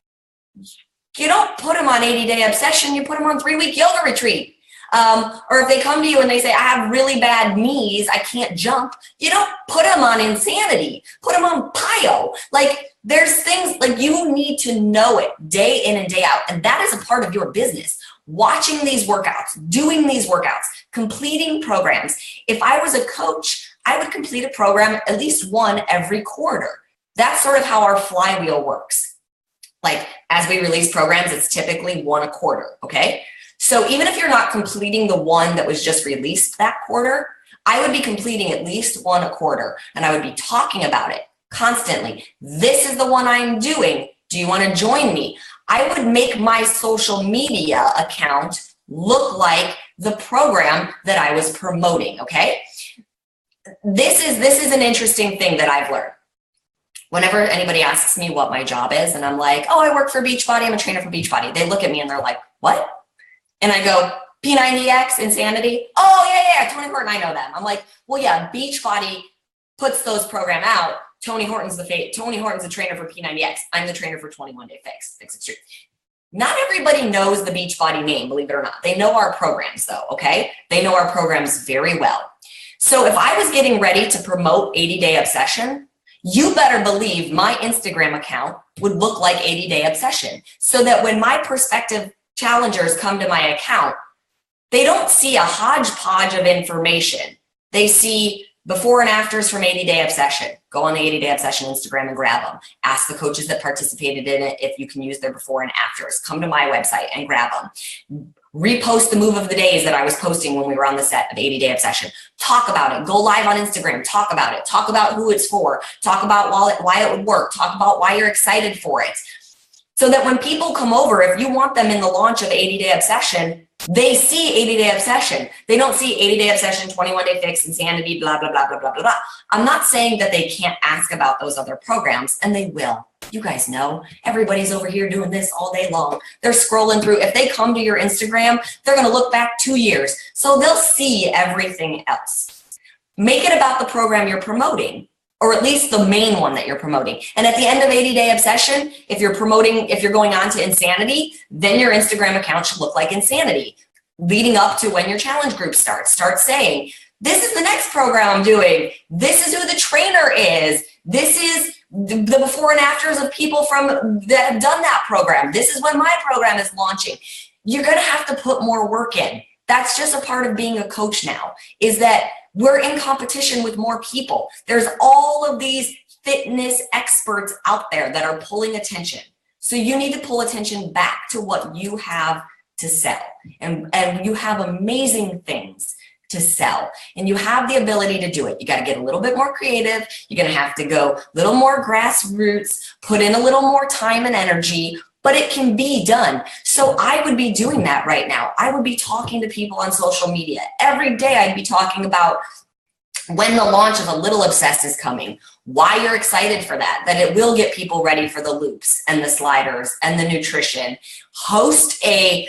You don't put them on 80-day obsession, you put them on 3-week yoga retreat. Or if they come to you and they say, I have really bad knees, I can't jump, you don't put them on insanity, put them on PIO. Like there's things like you need to know it day in and day out. And that is a part of your business. Watching these workouts, doing these workouts, completing programs. If I was a coach, I would complete a program at least one every quarter. That's sort of how our flywheel works. Like as we release programs, it's typically one a quarter, okay? So even if you're not completing the one that was just released that quarter, I would be completing at least one a quarter and I would be talking about it constantly. This is the one I'm doing. Do you want to join me? I would make my social media account look like the program that I was promoting, okay? This is an interesting thing that I've learned. Whenever anybody asks me what my job is, and I'm like, oh, I work for Beachbody, I'm a trainer for Beachbody. They look at me and they're like, what? And I go, P90X, Insanity? Oh, yeah, Tony Horton, I know them. I'm like, well, yeah, Beachbody puts those program out. Tony Horton's the trainer for P90X. I'm the trainer for 21-Day Fix Extreme. Not everybody knows the Beachbody name, believe it or not. They know our programs though, okay? They know our programs very well. So if I was getting ready to promote 80-Day Obsession, you better believe my Instagram account would look like 80-Day Obsession so that when my prospective challengers come to my account, they don't see a hodgepodge of information. They see before and afters from 80-Day Obsession. Go on the 80-Day Obsession Instagram and grab them. Ask the coaches that participated in it if you can use their before and afters. Come to my website and grab them. Repost the move of the days that I was posting when we were on the set of 80-Day Obsession. Talk about it. Go live on Instagram. Talk about it. Talk about who it's for. Talk about why it would work. Talk about why you're excited for it. So that when people come over, if you want them in the launch of 80-Day Obsession, they see 80-Day Obsession. They don't see 80-Day Obsession, 21-Day Fix, Insanity, blah, blah, blah, blah, blah, blah, blah. I'm not saying that they can't ask about those other programs, and they will. You guys know everybody's over here doing this all day long. They're scrolling through. If they come to your Instagram, they're going to look back 2 years. So they'll see everything else. Make it about the program you're promoting. or at least the main one that you're promoting. And at the end of 80-Day Obsession, if you're going on to Insanity, then your Instagram account should look like Insanity. Leading up to when your challenge group starts, start saying, this is the next program I'm doing. This is who the trainer is. This is the before and afters of people that have done that program. This is when my program is launching. You're going to have to put more work in. That's just a part of being a coach now, is that we're in competition with more people. There's all of these fitness experts out there that are pulling attention. So you need to pull attention back to what you have to sell. And you have amazing things to sell, and you have the ability to do it. You got to get a little bit more creative. You're going to have to go a little more grassroots, put in a little more time and energy, but it can be done. So I would be doing that right now. I would be talking to people on social media. Every day I'd be talking about when the launch of A Little Obsessed is coming, why you're excited for that it will get people ready for the loops and the sliders and the nutrition. Host a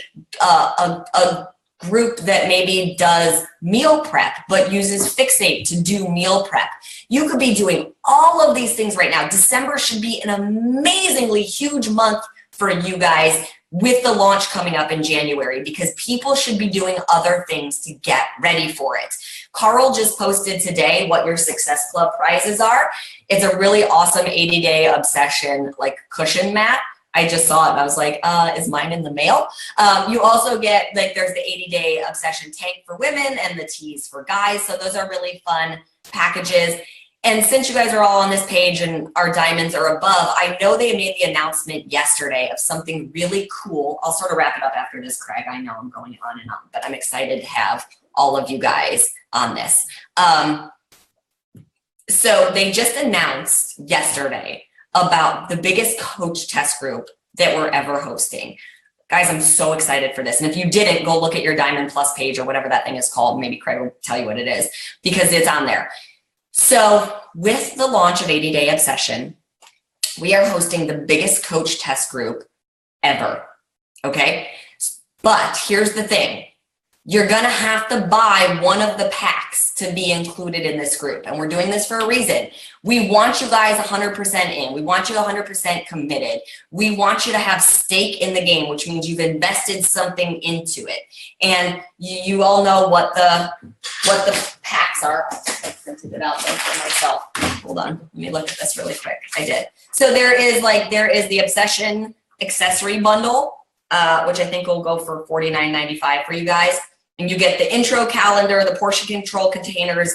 group that maybe does meal prep but uses Fixate to do meal prep. You could be doing all of these things right now. December should be an amazingly huge month for you guys with the launch coming up in January, because people should be doing other things to get ready for it. Carl just posted today what your Success Club prizes are. It's a really awesome 80-Day Obsession like cushion mat. I just saw it and I was like, is mine in the mail? You also get, like, there's the 80-Day Obsession tank for women and the tees for guys. So those are really fun packages. And since you guys are all on this page and our diamonds are above, I know they made the announcement yesterday of something really cool. I'll sort of wrap it up after this, Craig. I know I'm going on and on, but I'm excited to have all of you guys on this. So they just announced yesterday about the biggest coach test group that we're ever hosting. Guys, I'm so excited for this. And if you didn't, go look at your Diamond Plus page or whatever that thing is called. Maybe Craig will tell you what it is, because it's on there. So with the launch of 80-Day Obsession, we are hosting the biggest coach test group ever, okay? But here's the thing. You're gonna have to buy one of the packs to be included in this group. And we're doing this for a reason. We want you guys 100% in. We want you 100% committed. We want you to have stake in the game, which means you've invested something into it. And you all know what the packs are. I printed it out there for myself. Hold on, let me look at this really quick. I did. So there is the Obsession accessory bundle, which I think will go for $49.95 for you guys. And you get the intro calendar, the portion control containers,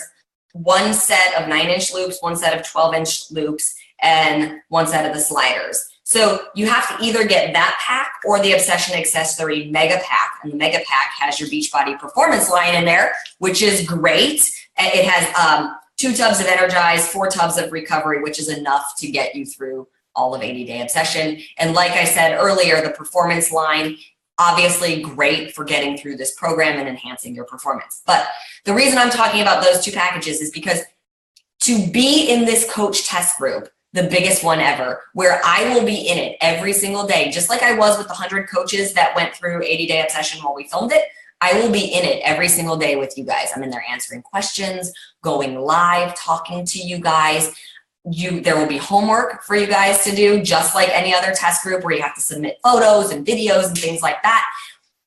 one set of 9-inch loops, one set of 12-inch loops, and one set of the sliders. So you have to either get that pack or the Obsession Accessory Mega Pack. And the Mega Pack has your Beachbody Performance line in there, which is great. It has 2 tubs of Energize, 4 tubs of Recovery, which is enough to get you through all of 80-Day Obsession. And like I said earlier, the Performance line, obviously great for getting through this program and enhancing your performance. But the reason I'm talking about those 2 packages is because to be in this coach test group, the biggest one ever, where I will be in it every single day, just like I was with the 100 coaches that went through 80-Day Obsession while we filmed it, I will be in it every single day with you guys. I'm in there answering questions, going live, talking to you guys. There will be homework for you guys to do, just like any other test group where you have to submit photos and videos and things like that.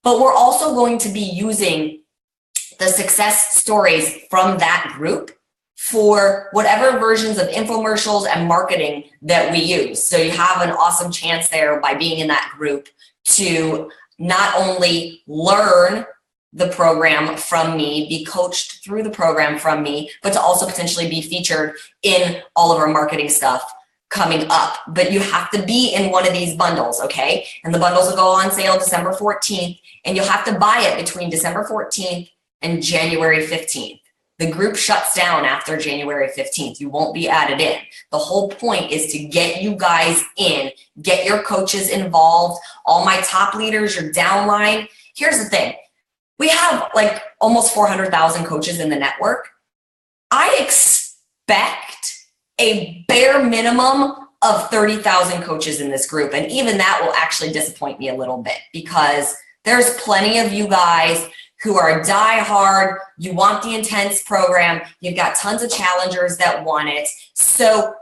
But we're also going to be using the success stories from that group for whatever versions of infomercials and marketing that we use. So you have an awesome chance there by being in that group to not only learn the program from me, be coached through the program from me, but to also potentially be featured in all of our marketing stuff coming up. But you have to be in one of these bundles, okay? And the bundles will go on sale December 14th, and you'll have to buy it between December 14th and January 15th. The group shuts down after January 15th. You won't be added in. The whole point is to get you guys in, get your coaches involved, all my top leaders, your downline. Here's the thing. We have like almost 400,000 coaches in the network. I expect a bare minimum of 30,000 coaches in this group. And even that will actually disappoint me a little bit, because there's plenty of you guys who are die-hard. You want the intense program. You've got tons of challengers that want it. So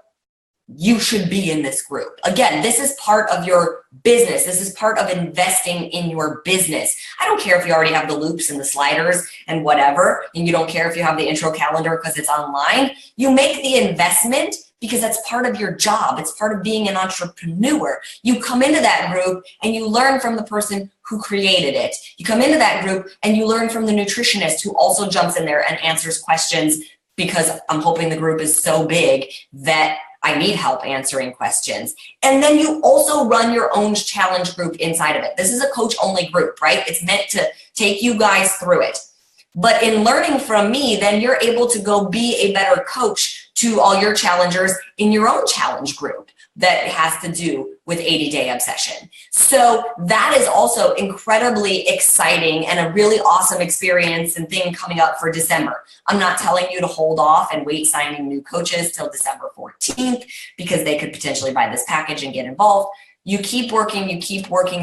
you should be in this group. Again, this is part of your business. This is part of investing in your business. I don't care if you already have the loops and the sliders and whatever, and you don't care if you have the intro calendar because it's online. You make the investment because that's part of your job. It's part of being an entrepreneur. You come into that group and you learn from the person who created it. You come into that group and you learn from the nutritionist who also jumps in there and answers questions, because I'm hoping the group is so big that I need help answering questions. And then you also run your own challenge group inside of it. This is a coach only group, right? It's meant to take you guys through it. But in learning from me, then you're able to go be a better coach to all your challengers in your own challenge group that has to do with 80-day obsession. So that is also incredibly exciting and a really awesome experience and thing coming up for December. I'm not telling you to hold off and wait signing new coaches till December 14th because they could potentially buy this package and get involved. You keep working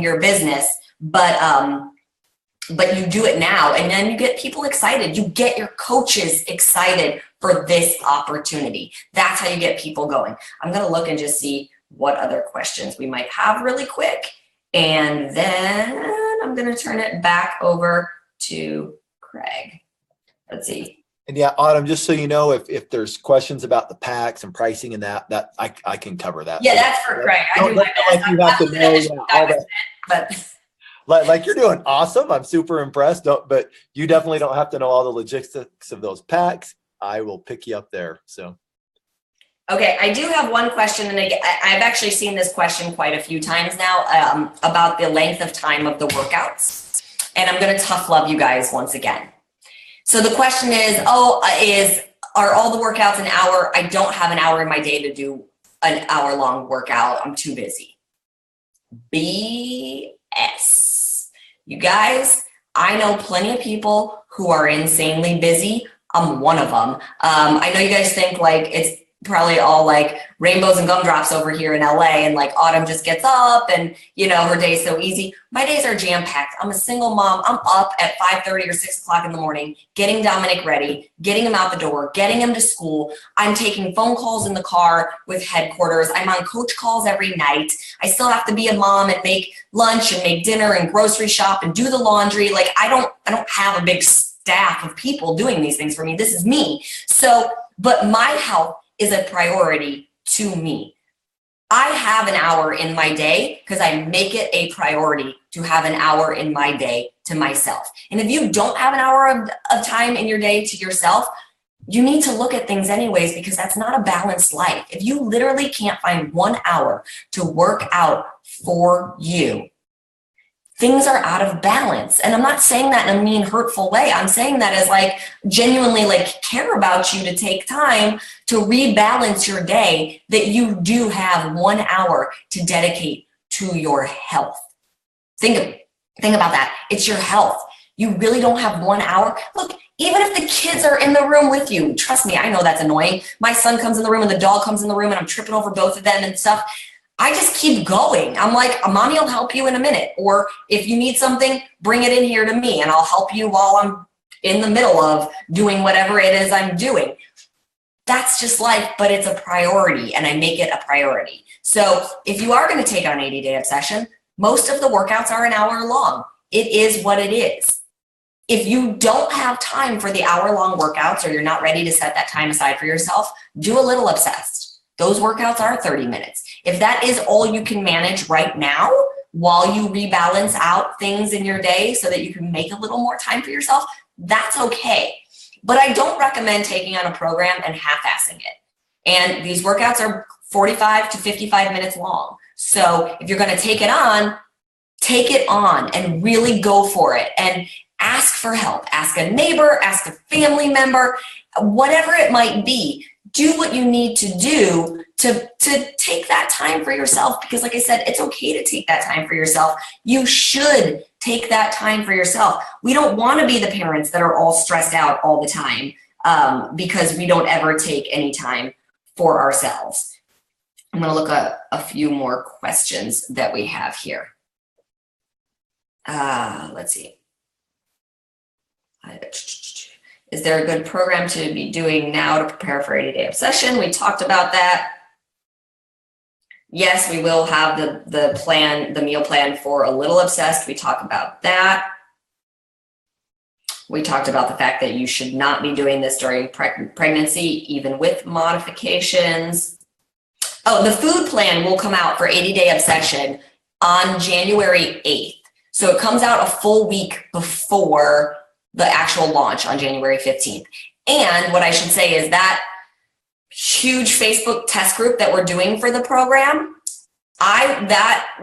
your business, but you do it now, and then you get people excited. You get your coaches excited for this opportunity. That's how you get people going. I'm going to look and just see what other questions we might have really quick. And then I'm going to turn it back over to Craig. Let's see. And yeah, Autumn, just so you know, if there's questions about the packs and pricing and that I can cover that. Yeah, that's for Craig. I do my best. You have to know all that. But like you're doing awesome. I'm super impressed. But you definitely don't have to know all the logistics of those packs. I will pick you up there. So. Okay, I do have one question, and I've actually seen this question quite a few times now about the length of time of the workouts, and I'm going to tough love you guys once again. So the question is, are all the workouts an hour? I don't have an hour in my day to do an hour-long workout. I'm too busy. BS. You guys, I know plenty of people who are insanely busy. I'm one of them. I know you guys think like it's probably all like rainbows and gumdrops over here in LA, and like Autumn just gets up and her day's so easy. My days are jam-packed. I'm a single mom. I'm up at 5:30 or 6 o'clock in the morning, getting Dominic ready, getting him out the door, getting him to school. I'm taking phone calls in the car with headquarters. I'm on coach calls every night. I still have to be a mom and make lunch and make dinner and grocery shop and do the laundry. Like I don't have a big staff of people doing these things for me. This is me. So, but my health is a priority to me. I have an hour in my day because I make it a priority to have an hour in my day to myself. And if you don't have an hour of time in your day to yourself, you need to look at things anyways, because that's not a balanced life. If you literally can't find 1 hour to work out for you, things are out of balance. And I'm not saying that in a mean, hurtful way. I'm saying that as like genuinely like care about you to take time to rebalance your day, that you do have 1 hour to dedicate to your health. Think about that. It's your health. You really don't have 1 hour. Look, even if the kids are in the room with you, trust me, I know that's annoying. My son comes in the room and the dog comes in the room and I'm tripping over both of them and stuff. I just keep going. I'm like, Mommy will help you in a minute. Or if you need something, bring it in here to me and I'll help you while I'm in the middle of doing whatever it is I'm doing. That's just life, but it's a priority and I make it a priority. So if you are going to take on 80-day obsession, most of the workouts are an hour long. It is what it is. If you don't have time for the hour-long workouts or you're not ready to set that time aside for yourself, do a little obsessed. Those workouts are 30 minutes. If that is all you can manage right now while you rebalance out things in your day so that you can make a little more time for yourself, that's okay. But I don't recommend taking on a program and half-assing it. And these workouts are 45 to 55 minutes long. So if you're going to take it on and really go for it and ask for help. Ask a neighbor, ask a family member, whatever it might be. Do what you need to do to take that time for yourself, because like I said, it's okay to take that time for yourself. You should take that time for yourself. We don't want to be the parents that are all stressed out all the time because we don't ever take any time for ourselves. I'm going to look at a few more questions that we have here. Let's see. Is there a good program to be doing now to prepare for 80-day obsession? We talked about that. Yes, we will have the meal plan for A Little Obsessed. We talk about that. We talked about the fact that you should not be doing this during pregnancy, even with modifications. Oh, the food plan will come out for 80-day obsession on January 8th. So it comes out a full week before the actual launch on January 15th. And what I should say is that huge Facebook test group that we're doing for the program,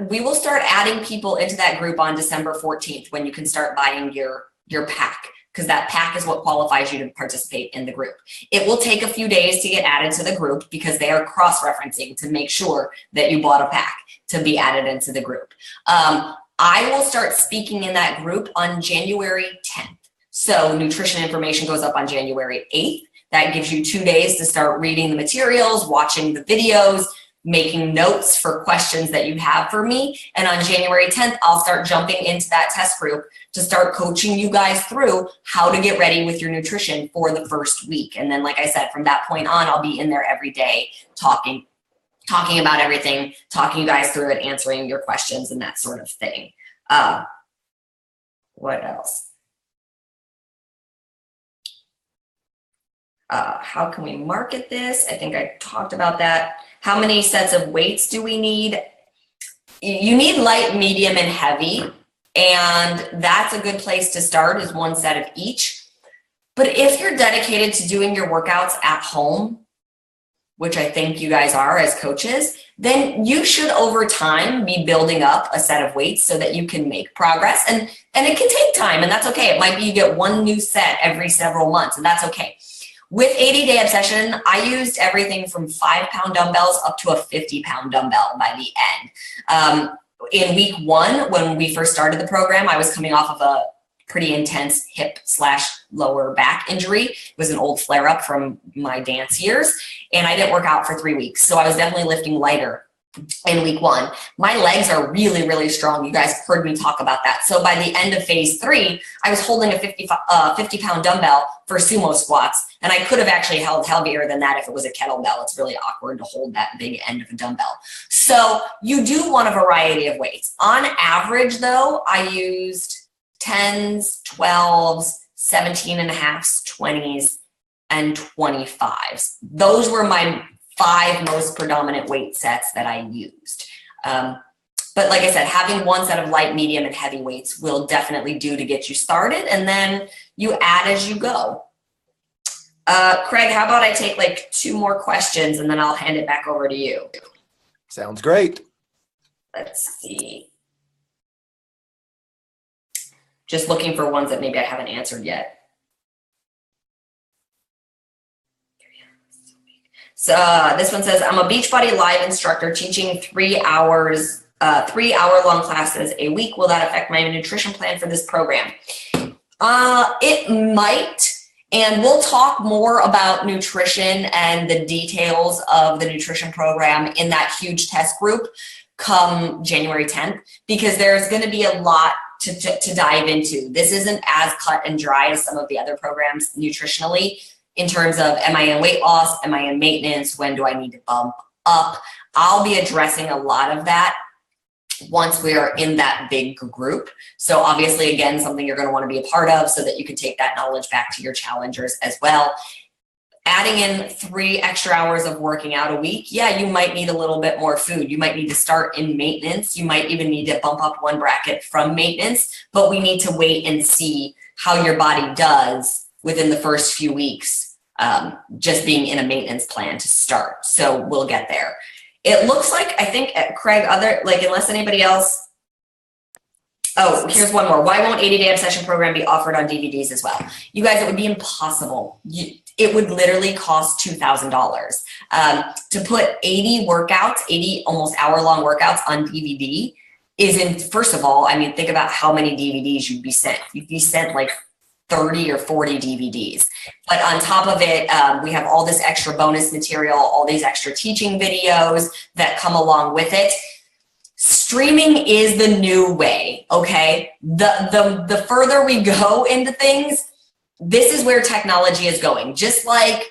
we will start adding people into that group on December 14th when you can start buying your pack, because that pack is what qualifies you to participate in the group. It will take a few days to get added to the group because they are cross-referencing to make sure that you bought a pack to be added into the group. I will start speaking in that group on January 10th. So nutrition information goes up on January 8th. That gives you 2 days to start reading the materials, watching the videos, making notes for questions that you have for me. And on January 10th, I'll start jumping into that test group to start coaching you guys through how to get ready with your nutrition for the first week. And then, like I said, from that point on, I'll be in there every day talking about everything, talking you guys through it, answering your questions and that sort of thing. What else? How can we market this? I think I talked about that. How many sets of weights do we need? You need light, medium, and heavy. And that's a good place to start, is 1 set of each. But if you're dedicated to doing your workouts at home, which I think you guys are as coaches, then you should over time be building up a set of weights so that you can make progress. And it can take time, and that's okay. It might be you get one new set every several months, and that's okay. With 80-day obsession, I used everything from 5-pound dumbbells up to a 50-pound dumbbell by the end. In week 1, when we first started the program, I was coming off of a pretty intense hip/lower back injury. It was an old flare-up from my dance years, and I didn't work out for 3 weeks. So I was definitely lifting lighter in week 1. My legs are really, really strong. You guys heard me talk about that. So by the end of phase 3, I was holding a 50-pound dumbbell for sumo squats, and I could have actually held heavier than that if it was a kettlebell. It's really awkward to hold that big end of a dumbbell. So you do want a variety of weights. On average, though, I used 10s, 12s, 17.5s, 20s, and 25s. Those were my 5 most predominant weight sets that I used. But like I said, having 1 set of light, medium, and heavy weights will definitely do to get you started, and then you add as you go. Craig, how about I take like 2 more questions and then I'll hand it back over to you. Sounds great. Let's see. Just looking for ones that maybe I haven't answered yet. So this one says, I'm a Beachbody Live instructor teaching 3 hours, 3-hour-long classes a week. Will that affect my nutrition plan for this program? It might, and we'll talk more about nutrition and the details of the nutrition program in that huge test group come January 10th, because there's going to be a lot to dive into. This isn't as cut and dry as some of the other programs nutritionally, in terms of, am I in weight loss? Am I in maintenance? When do I need to bump up? I'll be addressing a lot of that once we are in that big group. So obviously, again, something you're going to want to be a part of so that you can take that knowledge back to your challengers as well. Adding in 3 extra hours of working out a week, yeah, you might need a little bit more food. You might need to start in maintenance. You might even need to bump up 1 bracket from maintenance, but we need to wait and see how your body does within the first few weeks, just being in a maintenance plan to start. So we'll get there. It looks like, I think, Craig, unless anybody else. Oh, here's one more. Why won't 80-day obsession program be offered on DVDs as well? You guys, it would be impossible. It would literally cost $2,000 to put 80 workouts, 80 almost hour-long workouts on DVD. First of all, I mean, think about how many DVDs you'd be sent. You'd be sent like 30 or 40 DVDs. But on top of it, we have all this extra bonus material, all these extra teaching videos that come along with it. Streaming is the new way, okay? The further we go into things, this is where technology is going. Just like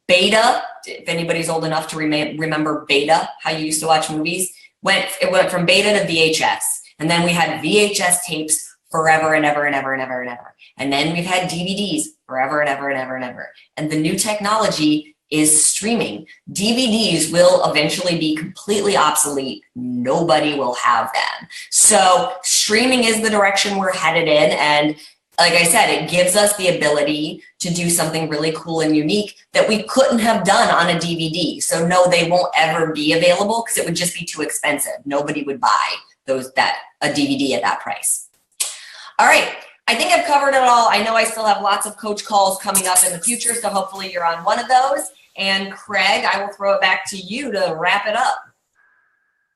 beta, if anybody's old enough to remember beta, how you used to watch movies, it went from beta to VHS. And then we had VHS tapes forever and ever and ever and ever and ever. And then we've had DVDs forever and ever and ever and ever. And the new technology is streaming. DVDs will eventually be completely obsolete. Nobody will have them. So streaming is the direction we're headed in. And like I said, it gives us the ability to do something really cool and unique that we couldn't have done on a DVD. So no, they won't ever be available because it would just be too expensive. Nobody would buy a DVD at that price. All right, I think I've covered it all. I know I still have lots of coach calls coming up in the future, so hopefully you're on one of those. And Craig, I will throw it back to you to wrap it up.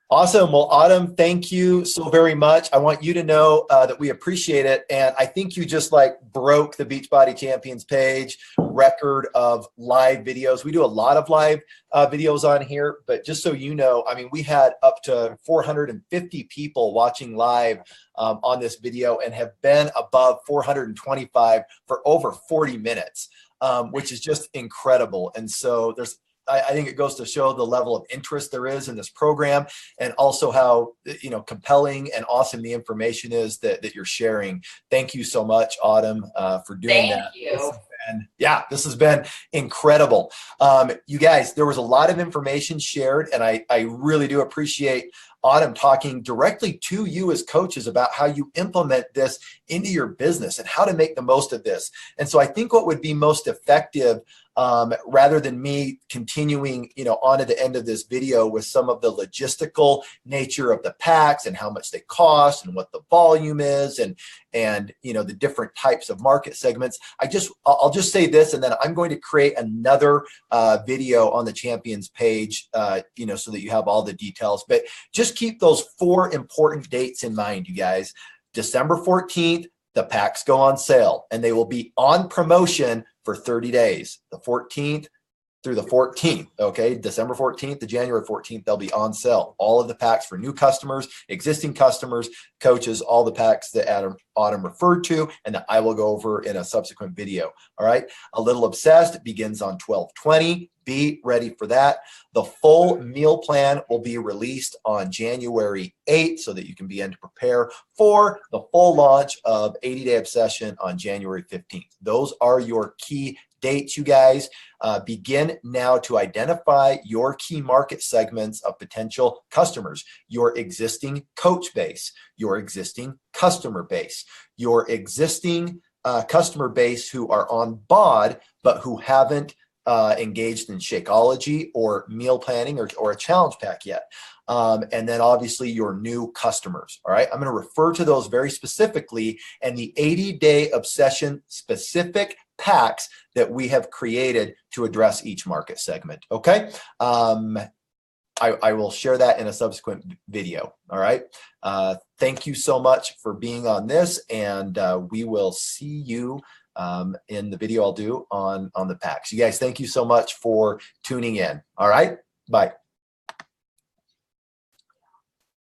Awesome. Well, Autumn, thank you so very much. I want you to know that we appreciate it. And I think you just like broke the Beachbody Champions page record of live videos. We do a lot of live videos on here, but just so you know, I mean, we had up to 450 people watching live on this video and have been above 425 for over 40 minutes, which is just incredible. And so I think it goes to show the level of interest there is in this program, and also how, you know, compelling and awesome the information is that you're sharing. Thank you so much, Autumn, for doing that. Thank you. This has been incredible. You guys, there was a lot of information shared, and I really do appreciate Autumn talking directly to you as coaches about how you implement this into your business and how to make the most of this. And so I think what would be most effective, rather than me continuing, you know, on to the end of this video with some of the logistical nature of the packs and how much they cost and what the volume is and you know, the different types of market segments. I'll just say this, and then I'm going to create another video on the Champions page, you know, so that you have all the details. But just keep those 4 important dates in mind, you guys. December 14th, the packs go on sale, and they will be on promotion for 30 days, the 14th through the 14th, okay? December 14th to January 14th, they'll be on sale. All of the packs for new customers, existing customers, coaches, all the packs that Autumn referred to, and that I will go over in a subsequent video, all right? A Little Obsessed begins on 12/20. Be ready for that. The full meal plan will be released on January 8th so that you can begin to prepare for the full launch of 80-Day Obsession on January 15th. Those are your key dates, you guys. Begin now to identify your key market segments of potential customers, your existing coach base, your existing customer base, your existing customer base who are on BOD but who haven't engaged in Shakeology or meal planning or a challenge pack yet. And then obviously your new customers. All right. I'm going to refer to those very specifically and the 80-Day Obsession specific packs that we have created to address each market segment. Okay. I will share that in a subsequent video. All right. Thank you so much for being on this, and we will see you in the video I'll do on the packs. You guys, thank you so much for tuning in. All right. Bye.